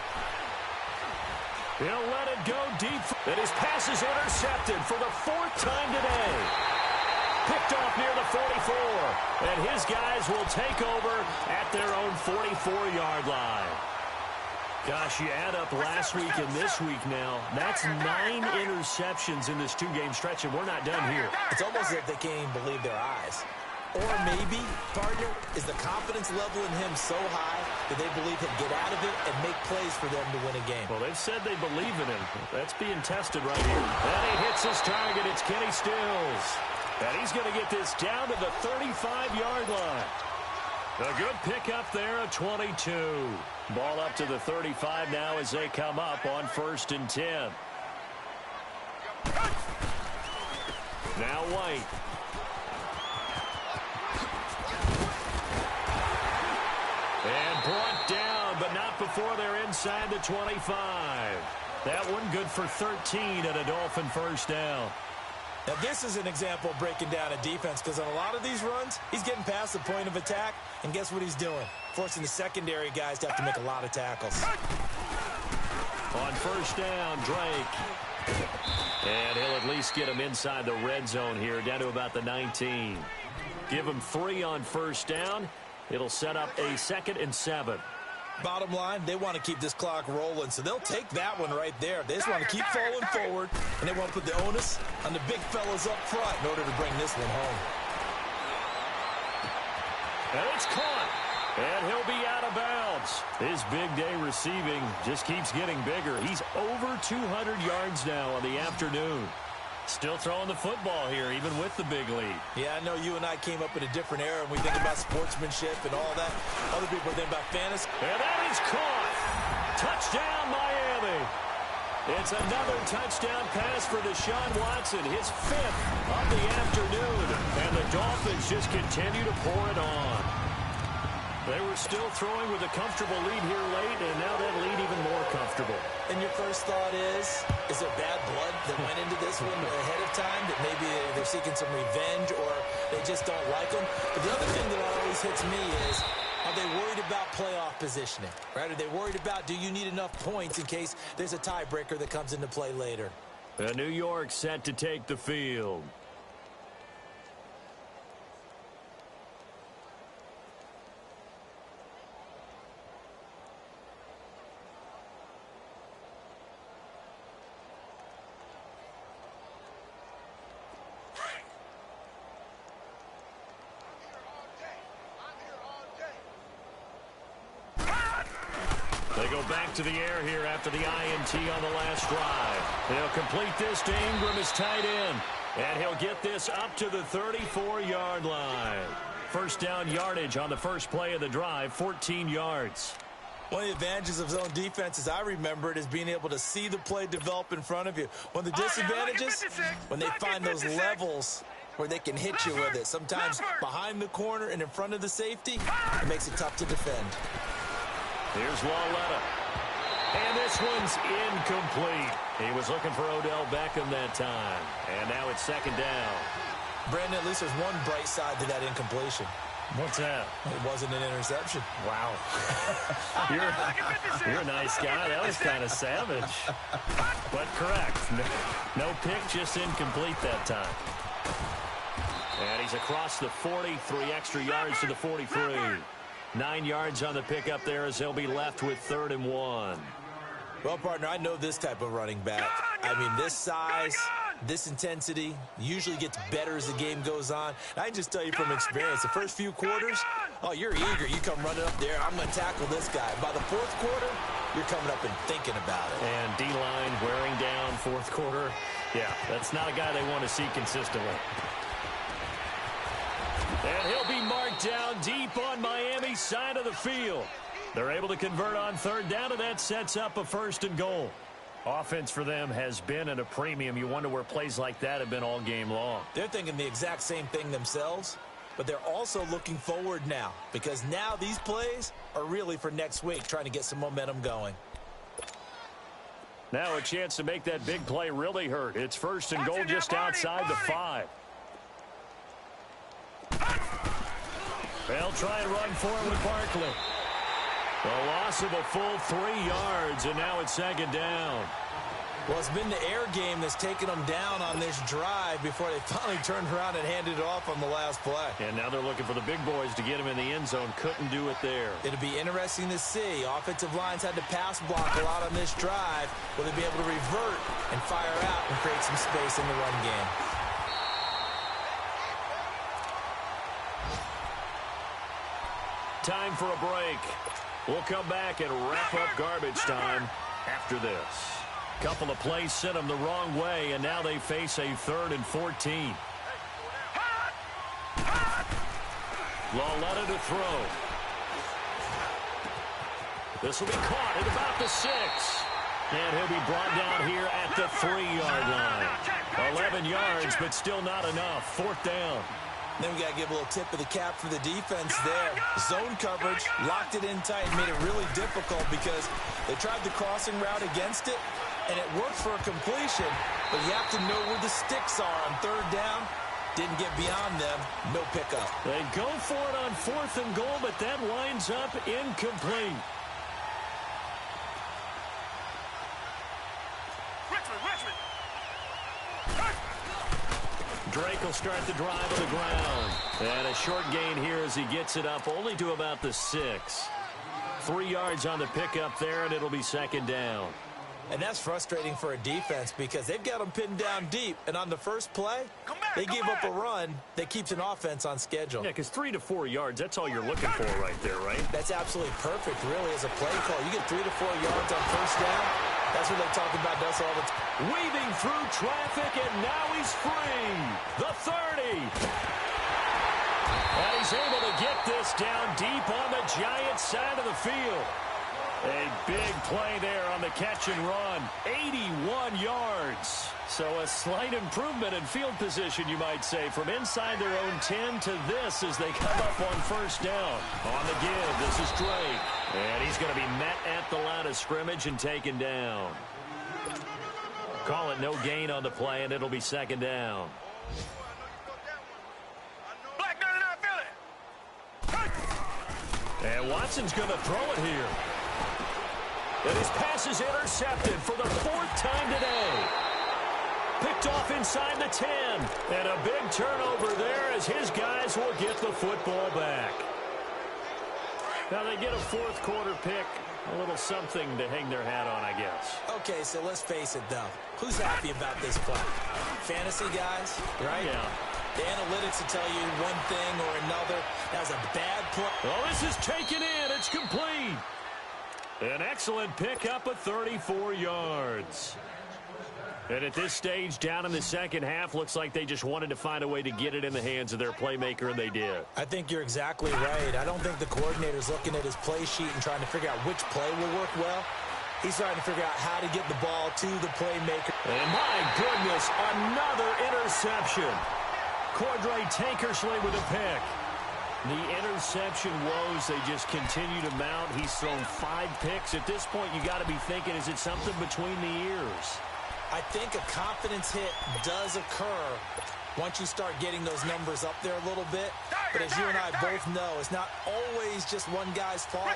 He'll let it go deep. And his pass is intercepted for the 4th time today. Picked off near the 44. And his guys will take over at their own 44-yard line. Gosh, you add up last week and this week now, that's 9 interceptions in this 2-game stretch, and we're not done here. It's almost as if they can't even believe their eyes. Or maybe, partner, is the confidence level in him so high that they believe he'll get out of it and make plays for them to win a game. Well, they've said they believe in him. That's being tested right here. And he hits his target. It's Kenny Stills. And he's going to get this down to the 35-yard line. A good pickup there, a 22. Ball up to the 35 now as they come up on 1st and 10. Now White. And brought down, but not before they're inside the 25. That one good for 13 and a Dolphin 1st down. Now, this is an example of breaking down a defense, because on a lot of these runs, he's getting past the point of attack, and guess what he's doing? Forcing the secondary guys to have to make a lot of tackles. On 1st down, Drake. And he'll at least get him inside the red zone here, down to about the 19. Give him 3 on 1st down. It'll set up a 2nd and 7. Bottom line, they want to keep this clock rolling, so they'll take that one right there. They just want to keep falling forward, and they want to put the onus on the big fellas up front in order to bring this one home. And it's caught, and he'll be out of bounds. His big day receiving just keeps getting bigger. He's over 200 yards now on the afternoon. Still throwing the football here, even with the big lead. Yeah, I know you and I came up in a different era, and we think about sportsmanship and all that. Other people think about fantasy. And that is caught. Touchdown, Miami. It's another touchdown pass for Deshaun Watson, his 5th of the afternoon. And the Dolphins just continue to pour it on. They were still throwing with a comfortable lead here late, and now that lead even more comfortable. And your first thought is there bad blood that went into this one ahead of time, that maybe they're seeking some revenge or they just don't like them? But the other thing that always hits me is, are they worried about playoff positioning? Right? Are they worried about, do you need enough points in case there's a tiebreaker that comes into play later? New York set to take the field. They go back to the air here after the INT on the last drive. They'll complete this to Ingram as tight end. And he'll get this up to the 34-yard line. 1st down yardage on the first play of the drive, 14 yards. One of the advantages of zone defense, as I remember it, is being able to see the play develop in front of you. One of the disadvantages, when they find those levels where they can hit you with it. Sometimes behind the corner and in front of the safety, it makes it tough to defend. Here's Lauletta. And this one's incomplete. He was looking for Odell Beckham that time. And now it's 2nd down. Brandon, at least there's one bright side to that incompletion. What's that? It wasn't an interception. Wow. You're a nice guy. That was kind of savage. But correct. No pick, just incomplete that time. And he's across the 40, 3 extra yards to the 43. 9 yards on the pickup there as he'll be left with 3rd and 1. Well, partner, I know this type of running back. I mean, this size, This intensity usually gets better as the game goes on. And I can just tell you from experience, the first few quarters, oh, you're eager. You come running up there, I'm going to tackle this guy. By the fourth quarter, you're coming up and thinking about it. And D-line wearing down fourth quarter. Yeah, that's not a guy they want to see consistently. And he'll be marked down deep on Miami's side of the field. They're able to convert on third down, and that sets up a 1st and goal. Offense for them has been at a premium. You wonder where plays like that have been all game long. They're thinking the exact same thing themselves, but they're also looking forward now because now these plays are really for next week, trying to get some momentum going. Now a chance to make that big play really hurt. It's 1st and goal just outside the 5. They'll try and run forward with Barkley. A loss of a full 3 yards, and now it's 2nd down. Well, it's been the air game that's taken them down on this drive before they finally turned around and handed it off on the last play. And now they're looking for the big boys to get him in the end zone. Couldn't do it there. It'll be interesting to see. Offensive lines had to pass block a lot on this drive. Will they be able to revert and fire out and create some space in the run game? Time for a break. We'll come back and wrap up garbage time after this. Couple of plays sent them the wrong way, and now they face a 3rd and 14. Lauletta to throw. This will be caught at about the 6. And he'll be brought down here at the 3-yard line. 11 yards, but still not enough. 4th down. Then we got to give a little tip of the cap for the defense there. Zone coverage, locked it in tight, made it really difficult because they tried the crossing route against it, and it worked for a completion, but you have to know where the sticks are on 3rd down. Didn't get beyond them, no pickup. They go for it on 4th and goal, but that winds up incomplete. Drake will start the drive on the ground. And a short gain here as he gets it up only to about the 6. 3 yards on the pickup there, and it'll be 2nd down. And that's frustrating for a defense because they've got them pinned down deep. And on the first play, they gave up a run that keeps an offense on schedule. Yeah, because 3 to 4 yards, that's all you're looking for right there, right? That's absolutely perfect, really, as a play call. You get 3 to 4 yards on 1st down. That's what they talk about us all the time. Weaving through traffic, and now he's free. The 30. And he's able to get this down deep on the Giants' side of the field. A big play there on the catch and run. 81 yards. So a slight improvement in field position, you might say, from inside their own 10 to this as they come up on 1st down. On the give, this is Drake. And he's going to be met at the line of scrimmage and taken down. Call it no gain on the play, and it'll be 2nd down. And Watson's going to throw it here. And his pass is intercepted for the 4th time today. Picked off inside the 10. And a big turnover there as his guys will get the football back. Now they get a 4th quarter pick. A little something to hang their hat on, I guess. Okay, so let's face it, though. Who's happy about this play? Fantasy guys, right? Yeah. The analytics will tell you one thing or another. That was a bad play. Oh, this is taken in. It's complete. An excellent pickup of 34 yards. And at this stage, down in the second half, looks like they just wanted to find a way to get it in the hands of their playmaker, and they did. I think you're exactly right. I don't think the coordinator's looking at his play sheet and trying to figure out which play will work well. He's trying to figure out how to get the ball to the playmaker. And my goodness, another interception. Cordray Tankersley with a pick. The interception woes, they just continue to mount. He's thrown 5 picks. At this point, you got to be thinking, is it something between the ears? I think a confidence hit does occur once you start getting those numbers up there a little bit. But as you and I both know, it's not always just one guy's fault.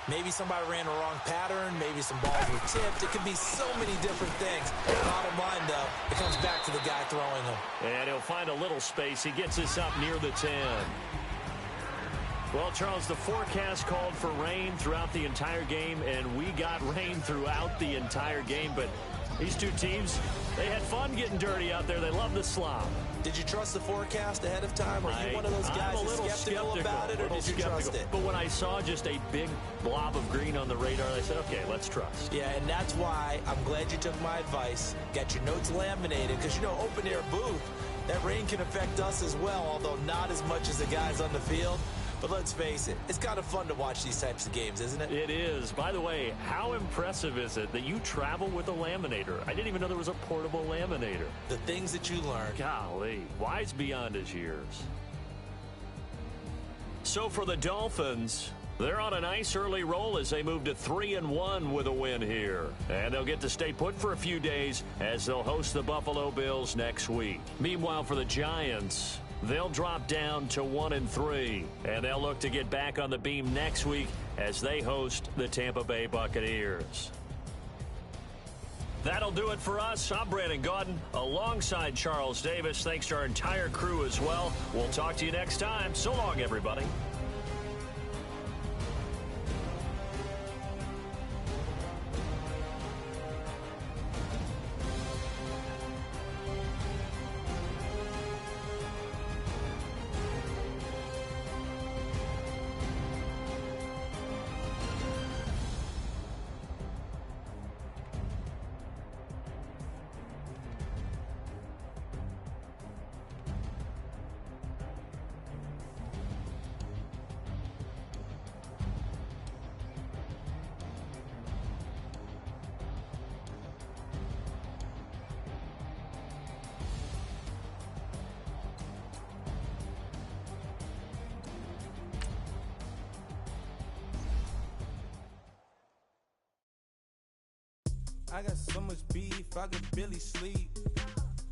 Maybe somebody ran a wrong pattern. Maybe some balls were tipped. It could be so many different things. Bottom line, though, it comes back to the guy throwing them. And he'll find a little space. He gets us up near the 10. Well, Charles, the forecast called for rain throughout the entire game, and we got rain throughout the entire game. But These two teams, they had fun getting dirty out there. They love the slop. Did you trust the forecast ahead of time? Are you one of those guys that's skeptical about it, or did you trust it? But when I saw just a big blob of green on the radar, I said, okay, let's trust. Yeah, and that's why I'm glad you took my advice. Got your notes laminated, because, open air booth, that rain can affect us as well, although not as much as the guys on the field. But let's face it, it's kind of fun to watch these types of games, isn't it? It is. By the way, how impressive is it that you travel with a laminator? I didn't even know there was a portable laminator. The things that you learn. Golly, wise beyond his years. So for the Dolphins, they're on a nice early roll as they move to 3-1 with a win here. And they'll get to stay put for a few days as they'll host the Buffalo Bills next week. Meanwhile, for the Giants, they'll drop down to 1-3, and they'll look to get back on the beam next week as they host the Tampa Bay Buccaneers. That'll do it for us. I'm Brandon Gaudin alongside Charles Davis. Thanks to our entire crew as well. We'll talk to you next time. So long, everybody. I got so much beef, I could barely sleep.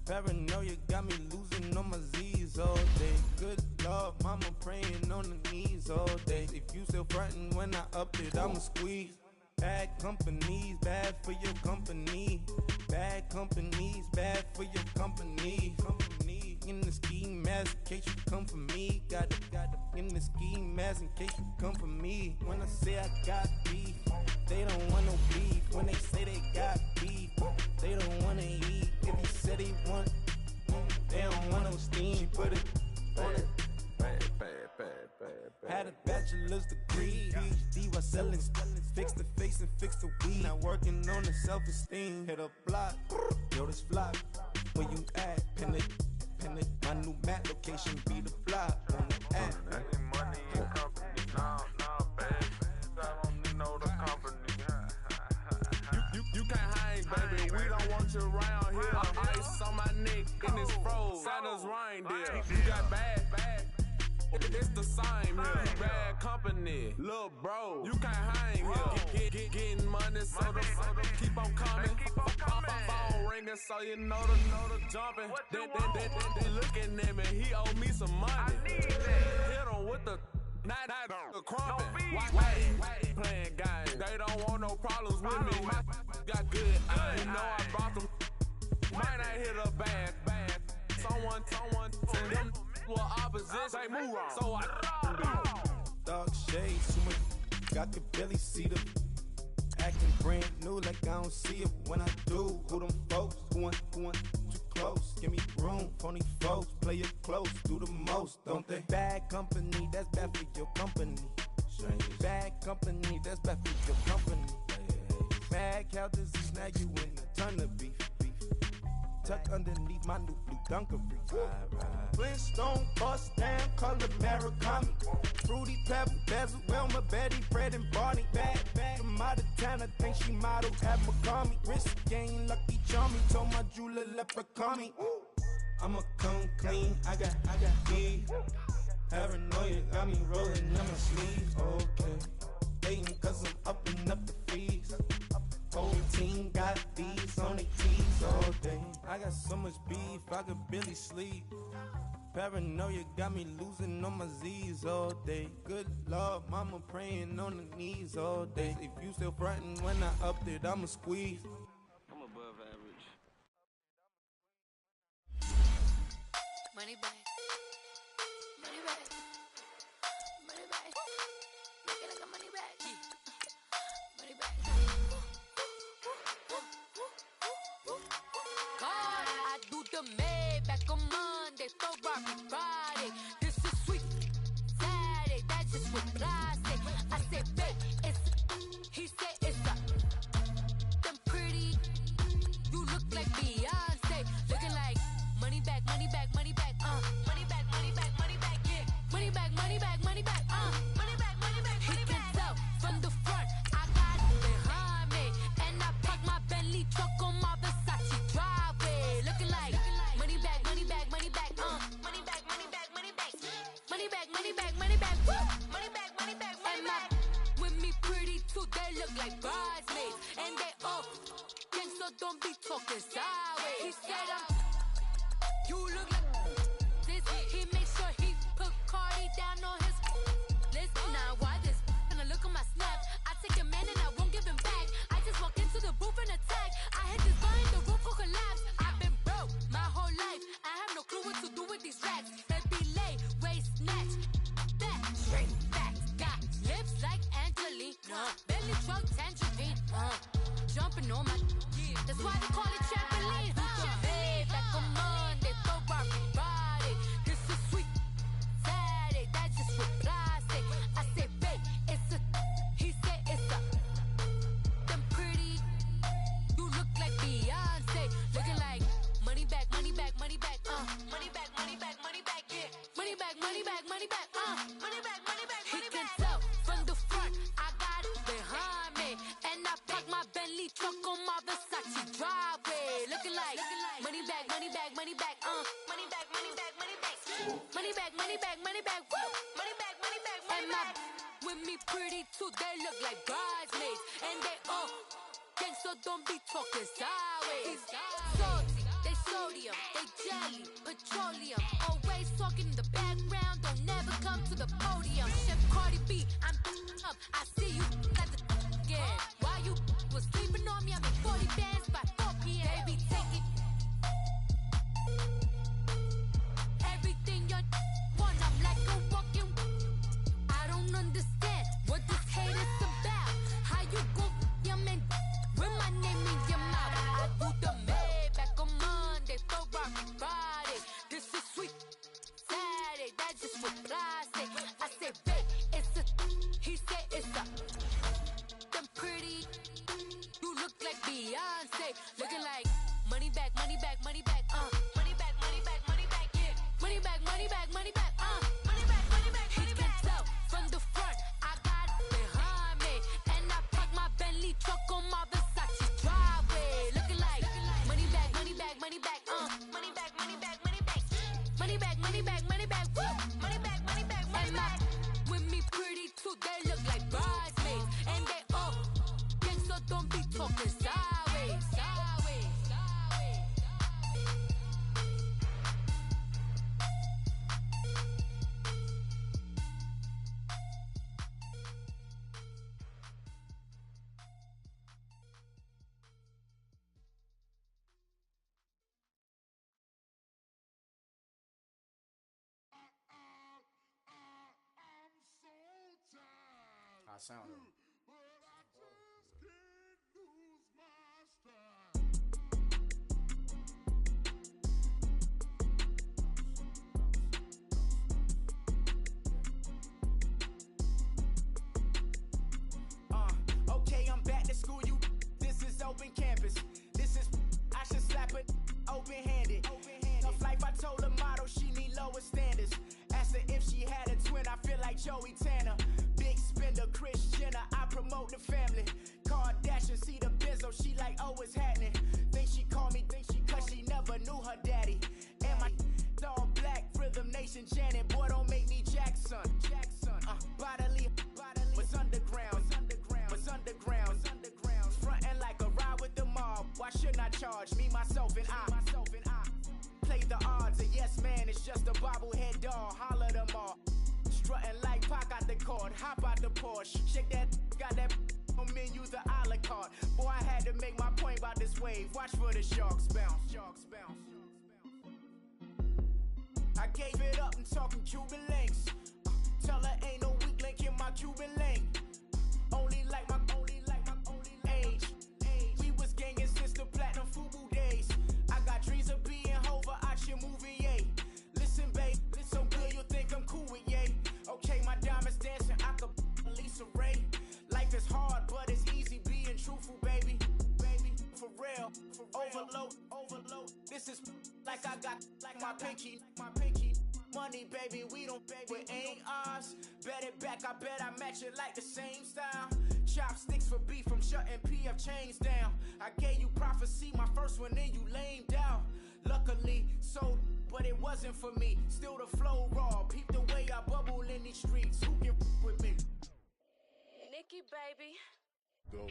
Paranoia got me losing on my Z's all day. Good Lord, mama praying on the knees all day. If you still frontin' when I up it, I'ma squeeze. Bad companies, bad for your company. Bad companies, bad for your company. Company in the ski mask in case you come for me. Got it in the ski mask in case you come for me. When I say I got beef, they don't want no beef. When they say they got beef, they don't wanna eat. If you said they want, they don't want no steam. She put it on it. Had a bachelor's degree, PhD while selling. Fix the face and fix the weed. Now working on the self-esteem. Hit a block, yo, this flop. Where you at? Pin it. My new mat location be the block on the app. I need money and company. No, baby. I don't need no company. You can't hang, baby. We don't want you around here. Ice on my neck in this froze. Santa's reindeer. You got bad. It's the same here. You bad company, little bro. You can't hang here. Getting money, so the keep on coming. Phone ringing, so you know the jumping. They looking at me. He owe me some money. Hit him with the not the crumping. Wait, playing games. They don't want no problems with me. Got good. You know I brought them. Might not hit a bad. Someone send them. Well, opposition, move on. So Dark shades, too much. I could barely see them. Acting brand new, like I don't see it when I do. Who them folks? Who want too close? Give me room, phony folks. Play it close, do the most, don't they? Bad company, that's bad for your company. Bad company, that's bad for your company. Mad cow disease, now you in a ton of beef. Tuck underneath my new blue dunkery. Flintstone bust down, color Murakami. Fruity Pebble, Bezel, Wilma, Betty, Fred, and Barney. Bad from out of town, I think she modeled at McCarmy. Wrist game, lucky charmy, told my jeweler leprechaun me. I'ma come clean, I got beef. Paranoia got me rolling in my sleeves. Okay, hating cause I'm upping up the fees. Whole team got these on their tees all day. I got so much beef, I could barely sleep. Paranoia got me losing on my Z's all day. Good Lord, mama praying on the knees all day. If you still frontin' when I up it, I'ma squeeze. I'm above average. Money back. Money back. Money back. Make it like a money back. Money back. everybody. This is sweet Saturday, that's just what I say. I say, babe, it's he said it's a them pretty. You look like Beyonce, looking like money back, money back, money back, money back, money back, money back, yeah, money back, money back, money back, money back, money back, money back. He can tell from the front, I got it behind me, and I park my Bentley truck on my Versace driveway, looking like money back, money back, money back, money back, money back, money back, money back, money back, money back, money back, money back, money back. With me pretty too, they look like bridesmaids, and they all gang, so don't be talking sideways. He said you look like this. He made sure he put Cardi down on his list. Now why this? Gonna look at my snap. I take a man and I won't give him back. I just walk into the booth and attack. I hit this behind the roof will collapse. I've been broke my whole life. I have no clue what to do with these racks. They be lay, waist snatch, back, straight back. Got lips like Angelina, belly truck tangerine, jumping on my. That's why they call it trampoline. Babe, back on Monday, throw everybody. This is sweet Saturday, that's just what I say. I say, babe, it's a. He said it's a. Them pretty. You look like Beyonce, looking like money back, money back, money back, money back, money back, money back, yeah, money back, money back, money back, money back, money back. He can tell from the front, I got it behind me, and I park my Bentley truck on my Versace driveway, looking like money back, money back, money back, money back, money back, money back, money back, money back, money back, money back, money back, money back. With me pretty too, they look like bridesmaids, and they all gang, so don't be talking sideways. Salty, they sodium, they jelly, petroleum, always talking in the background, don't never come to the podium. Chef Cardi B, I'm up, I see you at the again. While you was sleeping on me, I'm in 40 bands by 4 p.m. Baby, take it. Everything you want, I'm like a walking. I don't understand what this hate is about. How you go, your man, with my name in your mouth. I do the Maybach on Monday, throw everybody. This is sweet Saturday, that's just what I say. I say, babe, it's a. He said it's a. Them pretty. You look like Beyonce, looking like money back, money back, money back, money back, money back, money back, yeah, money back, money back, money back, money back, money back. He can tell from the front, I got it behind me, and I park my Bentley truck on my Versace driveway, looking like money back, money back, money back, money back, money back, money back, money back, money back, money back, money back, money back, money back. With me pretty too, they look like bridesmaids, and they all gang, so don't be talking sideways, sideways, sideways. I sound it. Okay, I'm back to school, you. This is open campus. This is, I should slap it open-handed. Tough life, I told her motto, she need lower standards. Asked her if she had a twin, I feel like Joey Tanner. Big spender, Kris Jenner, I promote the family. Kardashian, see the Benzo, she like, oh, it's happening. Think she called me, cause she never knew her daddy. And my all black, Rhythm Nation, Janet, boy, don't make me Jackson. Bodily, was underground, was underground. Frontin' like a ride with the mob. Why shouldn't I charge me, myself, and I? Play the odds, a yes man is just a bobblehead doll. Holler them all. Strutting like Pac out the court, hop out the Porsche. Shake that, got that on menu, the a la carte. Boy, I had to make my point about this wave. Watch for the sharks bounce. Sharks bounce. I gave it up and talking Cuban links. Tell her ain't no weak link in my Cuban link. Only like my age. We was gangin' since the platinum FUBU days. I got dreams of being Hova out your movie, Listen back. truthful, baby. For real, overload. This is like I got like my pinky. Money, baby, we don't pay, it ain't ours. Bet it back, I bet I match it like the same style. Chopsticks for beef from shutting PF chains down. I gave you prophecy, my first one, then you lamed out. Luckily, so, but it wasn't for me. Still the flow raw, peep the way I bubble in these streets. Who can with me? Nikki, baby. Go.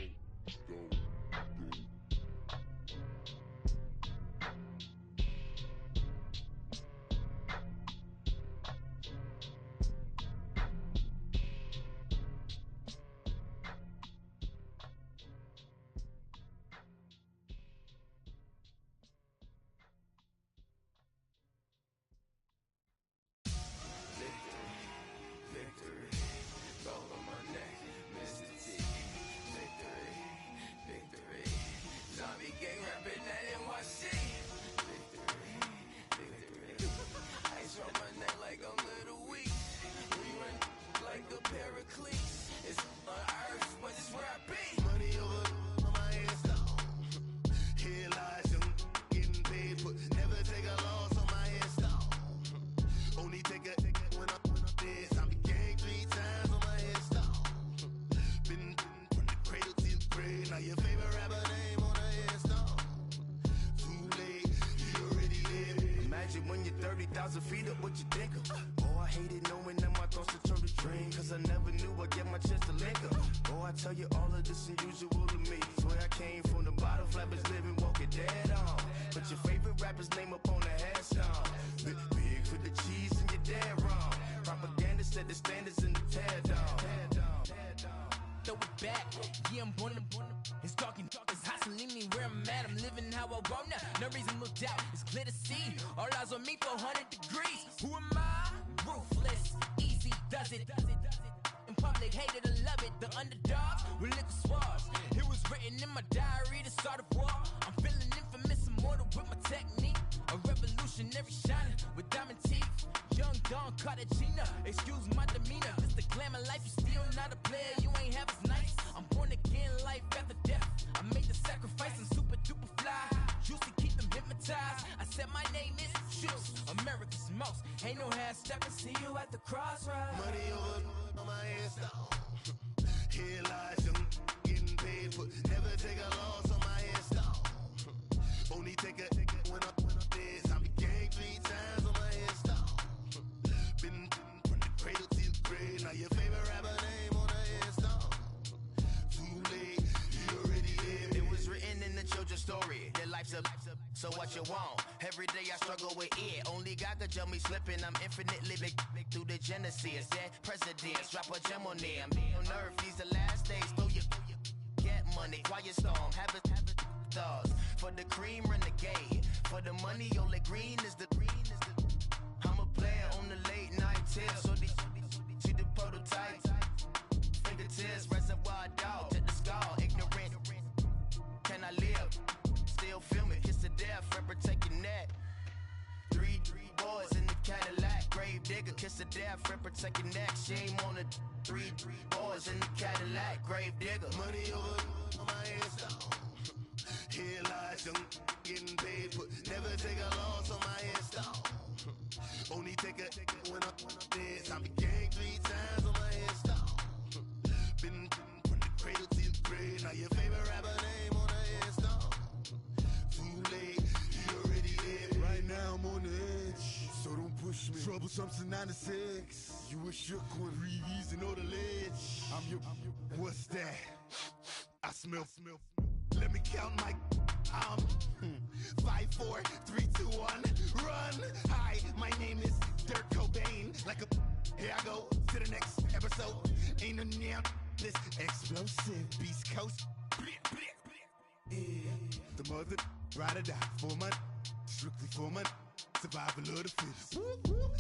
Feet up, what you think of? Oh, I hated knowing that my thoughts would turn to dream, cause I never knew I'd get my chance to link up. Oh, I tell you all of this unusual to me. Swear I came from the bottom, flappers living, walking dead on. Put your favorite rapper's name up on the headstone. Big for the cheese and you're dead wrong. Propaganda set the standards in the tear down. Throw it back, yeah, I'm born to. It's talking, it's hot, so leave me where I'm at. I'm living how I want now. No reason to look out, it's clear to see. All eyes on me, 400 degrees. Who am I? Ruthless, easy, does it. In public, hated or love it. The underdogs with liquor swabs. It was written in my diary to start a war. I'm feeling infamous, immortal with my technique. A revolutionary shining with diamond teeth. Young Don Cartagena, excuse my demeanor. This the glamour life, you still not a player. You ain't half as nice. I'm born again, life after death. I made the sacrifice and super duper fly. Used to keep them hypnotized. I said my name is Juice, America's most. Ain't no half stepping, see you at the crossroads. Money over on my headstone. Here lies young, getting paid for. Never take a loss on my headstone. Only take a when I'm dead. I be gang 3 times on my headstone. Been from the cradle to the grave. Now your favorite rapper name on the headstone. Too late, you already lived. It was written in the children's story. Their life's a so what you want? Every day I struggle with it. Only God could jump me slipping. I'm infinitely big through the genesis. Dead presidents, drop a gem on them. On earth, these the last days. Throw your get money, quiet storm. Have a thoughts for the cream renegade. For the money, Ole Green is the. I'm a player on the late night tips. So these see the prototype. Fingertips, reservoir dog to the skull. Ignorant. Can I live? Still film it, kiss to death, forever take your neck. Three boys in the Cadillac, grave digger, kiss to death, forever take your neck. Shame on the three boys in the Cadillac, grave digger. Money over on my headstone. Here lies young, getting paid for. Never take a loss on my headstone. Only take a when I'm dead. I be gang 3 times on my headstone. Been from the cradle to the grave. Now your favorite rapper name on the headstone. Too late, you already lived. Right now I'm on the edge, so don't push me. Troublesome to 96. You a shook one, Reeves and all the ledge. I'm your, what's that? I smell. Let me count my 5, 4, 3, 2, 1, run. Hi, my name is Dirk Cobain. Like a, here I go to the next episode. Ain't no damn this explosive Beast Coast. Yeah. The mother ride or die for my strictly for my survival of the fittest.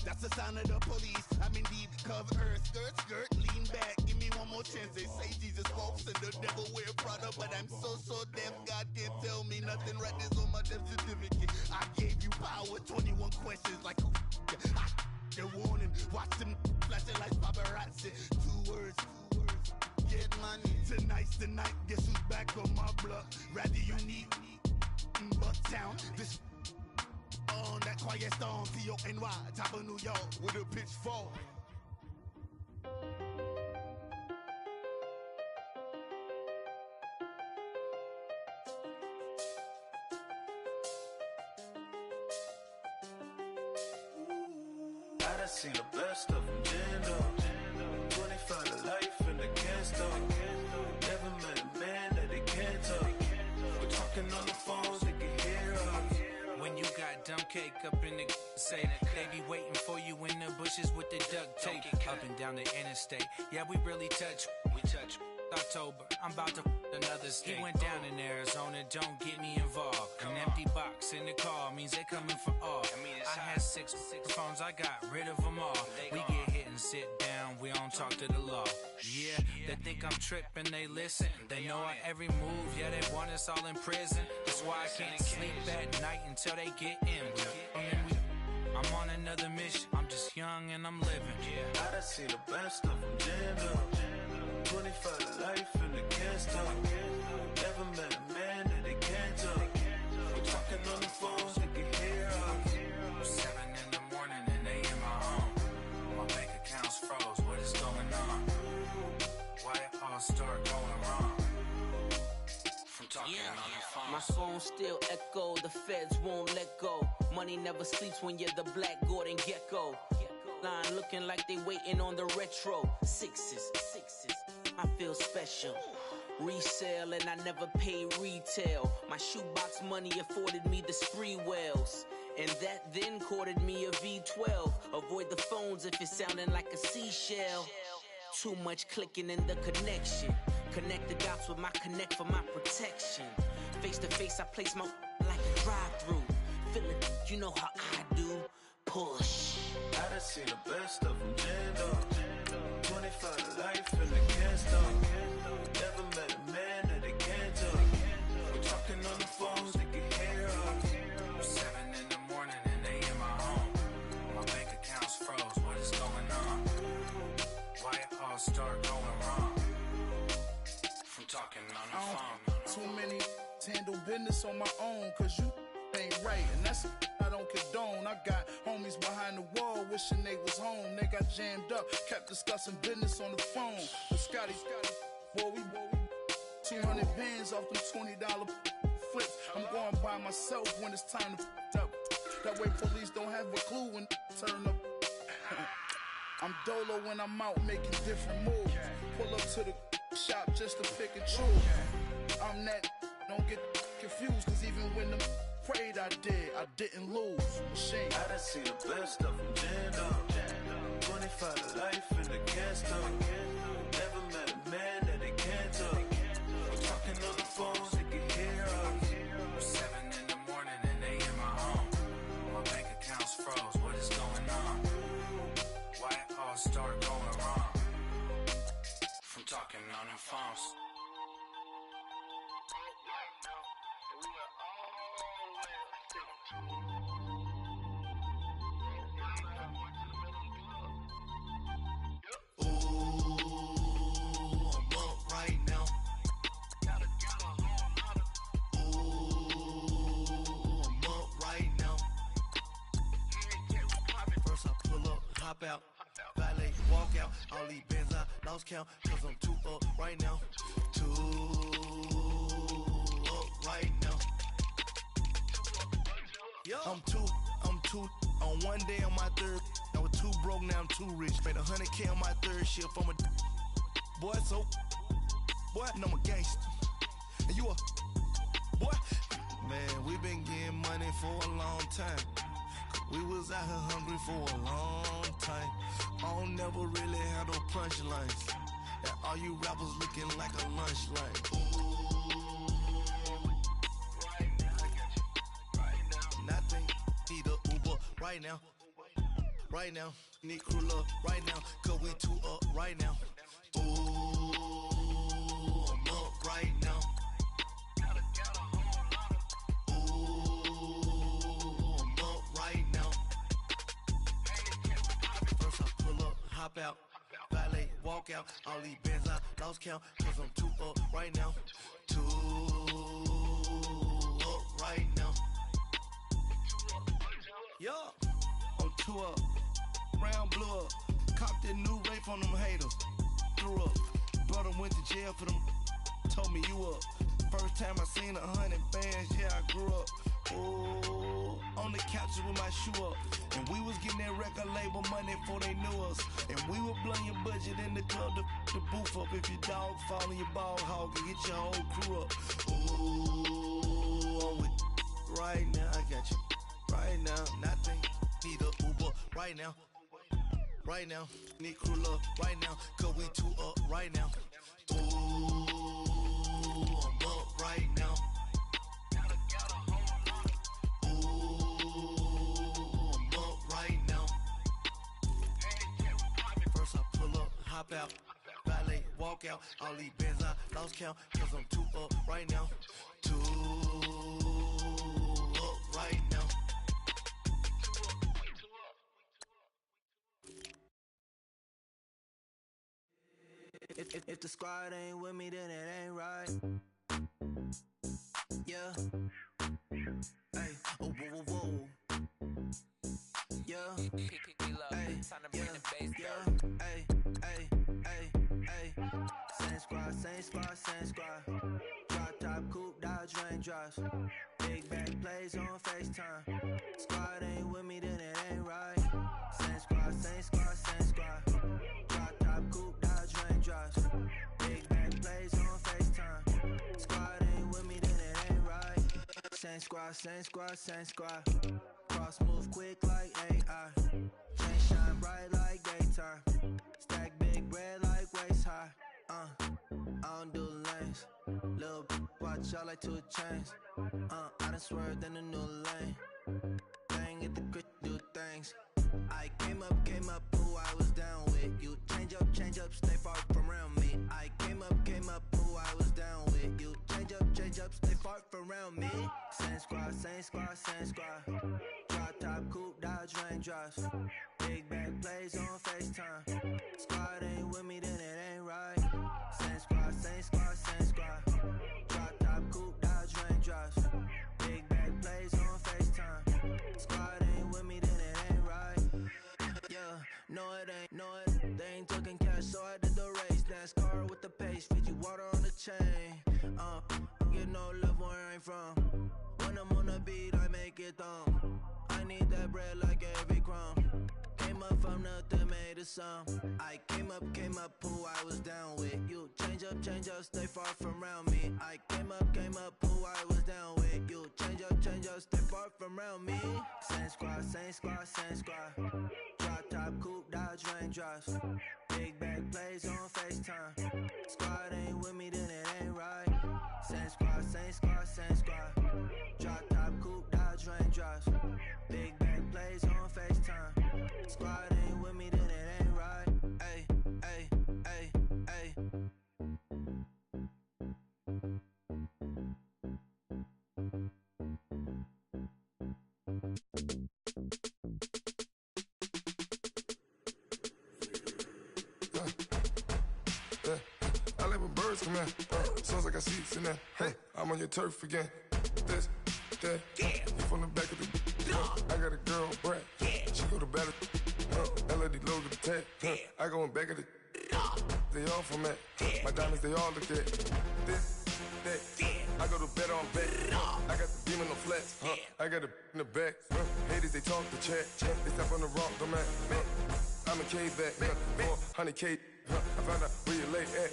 That's the sign of the police. I'm indeed cover earth, skirt, lean back. Give me one more chance. They say Jesus walks and the devil wear Prada, but I'm so deaf. God can't tell me nothing. Right this on my death certificate. I gave you power. 21 questions like who? They're warning. Watch them flashing like paparazzi. 2 words. Get money. Tonight's the night. Guess who's back on my blood, rather unique. Bucktown, this on that quiet storm, T-O-N-Y, top of New York with a pitchfork. I done seen the best of them, Jando. 25 to life in the can't never met a man that they can't talk. We're talking on the phones, they can hear us. When you got dumb cake up in the say that they be waiting for you in the bushes with the duct tape up and down the interstate. Yeah, we really touch. We touch. October, I'm about to another state. He went down in Arizona, don't get me involved. An empty box in the car means they coming for all. I had six phones, I got rid of them all. We get hit and sit down, we don't talk to the law. Yeah, they think I'm tripping, they listen. They know our every move, yeah, they want us all in prison. That's why I can't sleep at night until they get in. I'm on another mission, I'm just young and I'm living. I done seen the best of them, Jando. 25 to life in the can't talk. Never met a man that they can't talk. We're talking on the phones, they can hear us. 7 in the morning and they in my home. My bank account's froze, what is going on? Why it all start going wrong? From talking on the phone. My phone still echo, the feds won't let go. Money never sleeps when you're the Black Gordon Gecko. Line looking like they waiting on the retro. Sixes, I feel special. Resale and I never pay retail. My shoebox money afforded me the spree wells. And that then courted me a V12. Avoid the phones if it's sounding like a seashell. Too much clicking in the connection. Connect the dots with my connect for my protection. Face to face I place my like a drive-through. Feel it, you know how I do. Push. I done seen the best of them, Jando. 25 to life in the can't stop. Never met a man that they can't talk. We're talking on the phones, they can hear us. 7 in the morning and they in my home. My bank account's froze, what is going on? Why it all start going wrong? From talking on the phone. Too many to handle business on my own, cause you ain't right, and that's I don't condone. I got homies behind the wall wishing they was home. They got jammed up, kept discussing business on the phone. But Scotty, boy, we 200 bands off them $20 flips. I'm going by myself when it's time to f up. That way police don't have a clue when turn up. I'm dolo when I'm out making different moves. Pull up to the shop just to pick and choose. I'm that, don't get confused, cause even when the prayed I didn't lose. Machine. I done seen the best of them, Jando. 25 to life in the can't stop. Never met a man that they can't talk. We're talking on the phones, they can hear us. 7 in the morning and they in my home. My bank account's froze, what is going on? Why it all start going wrong? From talking on the phones. Out, valet, walk out, all these bands I lost count, cause I'm too up right now, too up right now. I'm too, on one day on my third, I was too broke, now I'm too rich, made 100K on my third shift, I'm a boy, so, boy, and I'm a gangster, and you a, boy, man, we been getting money for a long time. We was out here hungry for a long time. I don't never really have no punchlines. And all you rappers looking like a lunch line. Nothing, need a Uber right now. Right now, need crew love right now. Cause we too up right now. Ooh, I'm up right now. Hop out, valet, walk out, all these bands I lost count, cause I'm too up right now, too Yeah, on tour, round blew up. Copped that new rape on them haters. Threw up, brought them, went to jail for them. Told me you up. First time I seen 100 bands, yeah, I grew up. Ooh, on the couches with my shoe up. And we was getting that record label money before they knew us. And we were blowing your budget in the club to booth up. If your dog fall in your ball hog and get your whole crew up. Ooh, I'm with right now, I got you. Right now, nothing, need a Uber right now. Right now, need crew up right now, cause we two up right now. Ooh, I'm up right now. Ooh, I'm up right now. First I pull up, hop out, valet, walk out. All these bands I lost count, cause I'm two up right now. Two up right now. If the squad ain't with me, then it ain't right. Yeah. Hey, oh, whoa, whoa, whoa. Yeah. Hey, yeah. Hey, hey, hey, hey. Same squad, same squad, same squad. Drop top, coupe, Dodge Range drives. Big bang plays on FaceTime. Squad ain't with me, then it ain't right. Same squad, same squad, same squad. Drop top, coupe, Dodge Range drives. Big bang plays on FaceTime. Squad ain't with me, then it ain't right. Same squad, same squad, same squad. Cross move quick like AI. Chain shine bright like daytime. Stack big bread like waist high. I don't do lanes. Lil' watch out like 2 chains. I done swerved in a new lane. Bang at the grit, do things. I came up, who I was down with. You change up, stay far from around me. I came up, who I was down with. You change up, stay far from around me. Same squad, same squad, same squad. Drop top, coupe, Dodge Range drives. Big bag plays on FaceTime. Squad ain't with me, then it ain't right. Same squad, same squad, same squad. Drop top, coupe, Dodge Range drives. Big bag plays on FaceTime. Squad ain't with me, then it ain't right. Yeah, no it ain't, they ain't talking cash, so I did the race. NASCAR with the pace, Fiji water on the chain. Get no love where I'm from. When I'm on the beat, I make it thumb. I need that bread like every crumb. Came up from nothing, made a sum. I came up, who I was down with. You change up, stay far from around me. I came up, who I was down with. You change up, stay far from around me. Same squad, same squad, same squad. Drop top, coupe, Dodge Range drives. Big bag plays on FaceTime. Squad ain't with me, then it ain't right. Same squad, same squad, same squad. Drop top, coupe, Dodge Range drives. Big bag plays on FaceTime. Squad ain't with me, then it ain't right. Ay, ay, ay, ay. I live with birds come in. Sounds like I see seats in there. Hey, I'm on your turf again. This, that, you from the back of the. I got a girl, Brad. She go to battle. LED logo the tag. I go in back of the. They all from that. My diamonds, they all look at. This, that. I go to bed on back. I got the beam in the flats. I got it in the back. Haters, they talk the chat. They step on the rock, don't man. I'm a cave back. 400K. I found out where you lay at.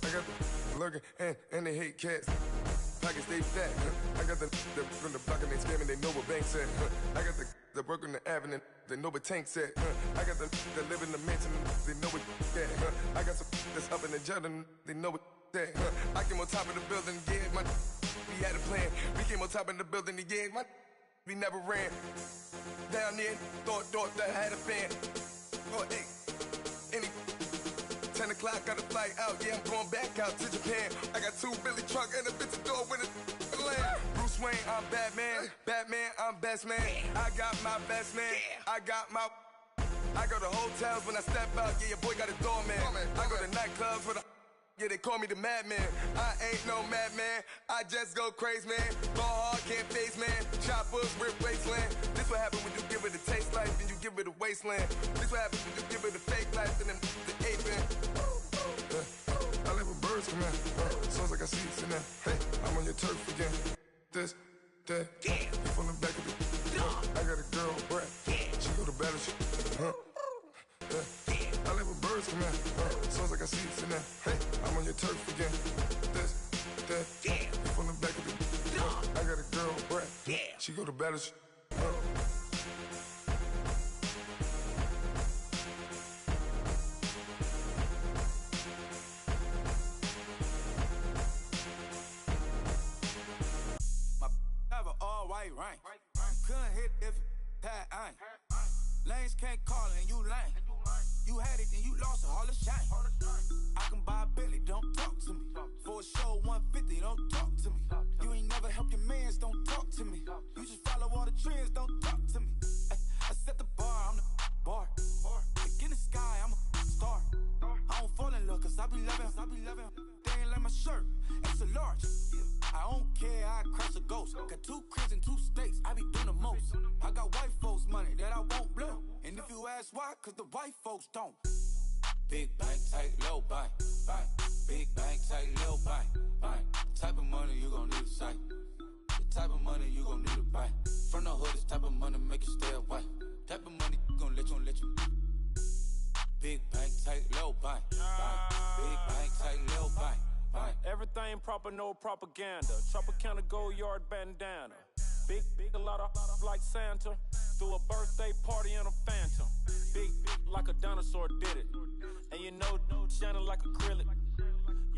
I got the lurking and they hate cats. Pockets stay fat. I got the from the block and they scamming, they know what banks at. I got the work on the avenue, they know what tanks at. I got the live in the mansion, they know what that. I got some that's up in the jungle, they know what that. I came on top of the building, yeah, we had a plan. We came on top of the building, yeah, we never ran. Down there, thought that had a fan. Oh, hey, any 10 o'clock, got a flight out, yeah, I'm going back out to Japan. I got 2 Billy truck and a bitch door with a land. Bruce Wayne, I'm Batman. Batman, I'm best man. I got my best man. I go to hotels when I step out, yeah, your boy got a doorman. I go to nightclubs with a, yeah, they call me the madman. I ain't no madman, I just go crazy, man. Ball hard, can't face, man. Choppers, rip wasteland. This This what happens when you give it a taste life and you give it a wasteland. This what happens when you give it a fake life and then the ape in. I live with birds come in. Sounds like I see it's in there. Hey, I'm on your turf again. This, that, you from the back of the. I got a girl, Brad. She go to battle. I live with birds come in. Sounds like I see it's in there. Hey, I'm on your turf again. This, that, you from the back of the. I got a girl, Brad. She go to battle. Have an all-white rank. Couldn't hit if it had ain't. Lanes can't call and you lame. You had it and you lost it, all the shame. I can buy a Billy, don't talk to me. For a show 150, don't talk to me. You ain't never help your mans, don't talk to me. You just follow all the trends, don't talk to me. I set the bar, I'm the bar. Like in the sky, I'm a star. I don't fall in love cause I be loving. They ain't like my shirt, extra large. I don't care, I crash a ghost. Got 2 cribs in 2 states, I be doing the most. I got white folks' money that I won't blow. And if you ask why, cause the white folks don't. Big bank, tight, low bank. Big bank, tight, low bank. Type of money you gon' need to sight. The type of money you gon' need to buy. From the hood, this type of money make you stay away. Type of money gon' let you. Big bank, tight, low bank. Big bank, tight, low bank. Everything proper, no propaganda. Tropicana gold yard bandana. Big, a lot of like Santa. Threw a birthday party in a phantom. Big, like a dinosaur did it. And you know, shining like acrylic.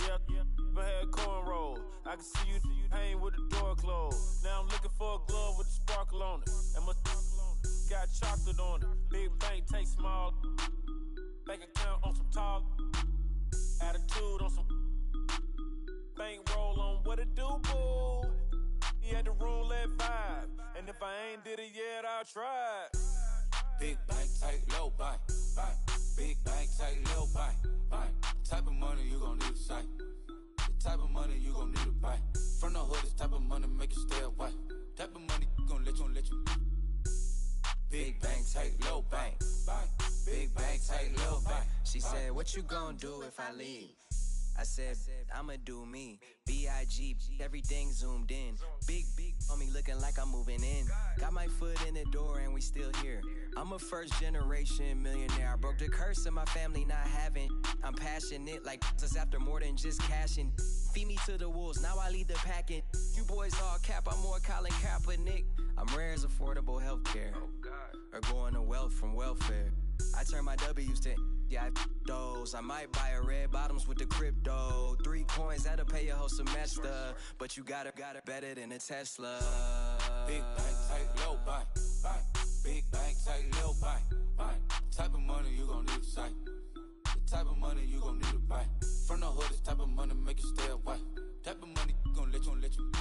Yeah, but had cornrow. I can see you hang with the door closed. Now I'm looking for a glove with a sparkle on it. And my got chocolate on it. Big bank, take small. Bank account on some tall. Attitude on some. Bank roll on what it do, boo. He had the roulette vibe. And if I ain't did it yet, I'll try. Big bank, tight, low bank. Big bank, tight, low bank. Type of money you gon' need to sight. The type of money you gon' need to buy. From the hood, this type of money make you stay away. Type of money gon' let you. Big bank, tight, low bank. Big bank, tight, low bank. She said, what you gon' do if I leave? I said, I'ma do me. B.I.G. Everything zoomed in. Big on me looking like I'm moving in. Got my foot in the door and we still here. I'm a first generation millionaire. I broke the curse of my family not having. I'm passionate like us after more than just cashing. Feed me to the wolves, now I lead the packing. You boys all cap, I'm more Colin Kaepernick. I'm rare as affordable healthcare. Or going to wealth from welfare. I turn my W's to those. I might buy a red bottoms with the crypto. 3 coins, that'll pay your whole semester. But you gotta better than a Tesla. Big bank, tight, low bank. Big bank, tight, low bank. Type of money you gon' need to sight. The type of money you gon' need to buy. From the hood, this type of money make you stay away. Type of money gon' let you.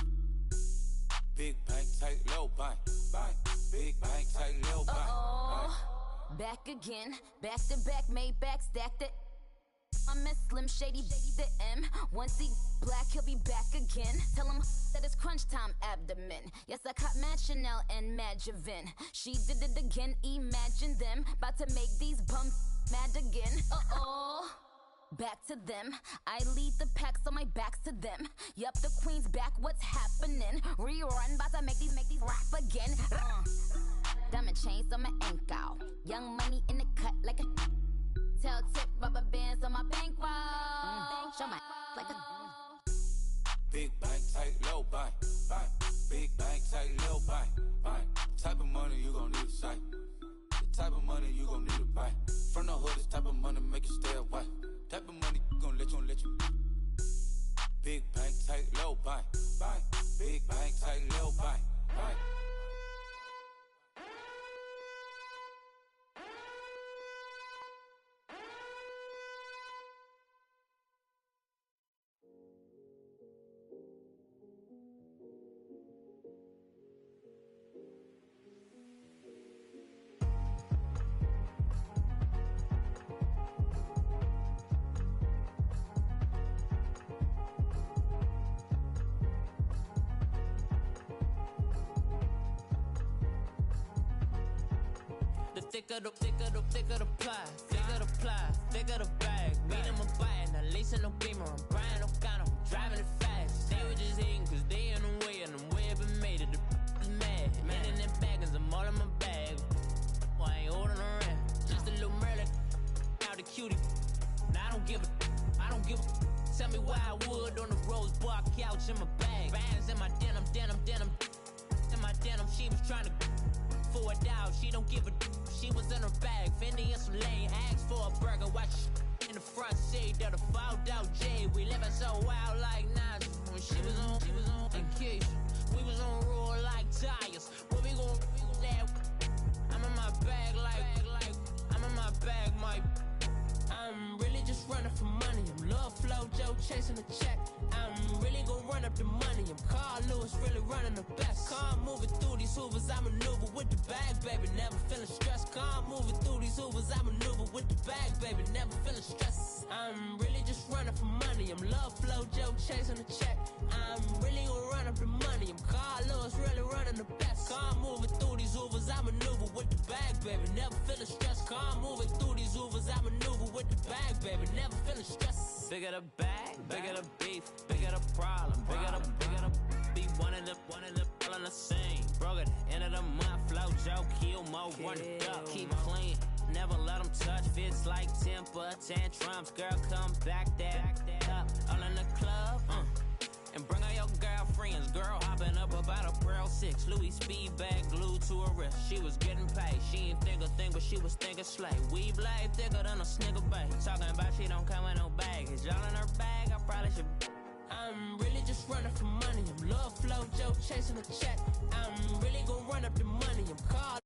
Big bank, tight, low bank. Big bank, tight, low bank. Back again, back to back, made back, stacked it. I'm a Slim Shady, the M. Once he black, he'll be back again. Tell him that it's crunch time abdomen. Yes, I caught Mad Chanel and Mad Javin. She did it again, imagine them. About to make these bums mad again. Back to them. I lead the pack, so my back's to them. Yup, the queen's back, what's happening? Rerun, about to make these rap again. Diamond chains on my ankle. Young money in the cut like a tail tip, rubber bands on my bankroll. Show my like a Big bank, tight, low bank. Big bank, tight, low bank. Type of money you gon' need to sight. The type of money you gon' need to buy. From the hood, this type of money make you stay away. Type of money gon' let you. Big bank, tight, low bank. Big bank, tight, low bank. thicker the pie, thicker the ply, thicker the bag. Meet them a buying, now lacing no beamer, I'm Brian O'Connor, I'm driving it fast. They were just hating cause they in the way, and the way it been made it, the is mad. Man in them baggins, I'm all in my bag. Well, I ain't holding around, just a little Merlin, out the cutie. Now I don't give a. Tell me why I would on the rose bar couch in my bag. Bands in my denim. In my denim, she was trying to for a doubt. She don't give a. She was in her bag. Fendi and some lane. Asked for a burger. Watch in the front seat of the fouled out J. We living so wild like Nas. When she was on vacation. We was on roll like tires. What we gon' that? I'm in my bag like I'm in my bag, my. I'm really just running for money. I'm Love Flow Joe chasing the check. I'm really gon' run up the money. I'm Carl Lewis, really running the best. Calm moving through these hoovers, I maneuver with the bag, baby. Never feeling stressed. Calm moving through these hoovers, I maneuver with the bag, baby. Never feeling stressed. I'm really just running for money. I'm Love Flow Joe chasing the check. I'm really gon' run up the money. I'm Carl Lewis, really running the best. Calm moving through these hoovers, I maneuver with the bag, baby. Never feeling stressed. Calm moving through these hoovers, I maneuver with the bag, baby. Never feeling stressed. Bigger the bag, bigger the beef, bigger the problem, bigger the be one of the all in the same. Broke at the end of the month, Flow Joe, kill mo, run it up, keep clean. Never let them touch, fits like temper tantrums. Girl, come back that up, all in the club, and bring all your girlfriends. Girl hopping up about a Pearl 6, Louis speed bag glued to her wrist. She was getting paid, she ain't think a thing, but she was thinking slay. We blade thicker than a snigger bag. Talking about she don't come with no baggage. All in her bag, I probably should. I'm really just running for money. I'm Love Flow Joe chasing the check. I'm really gon' run up the money. I'm Carl.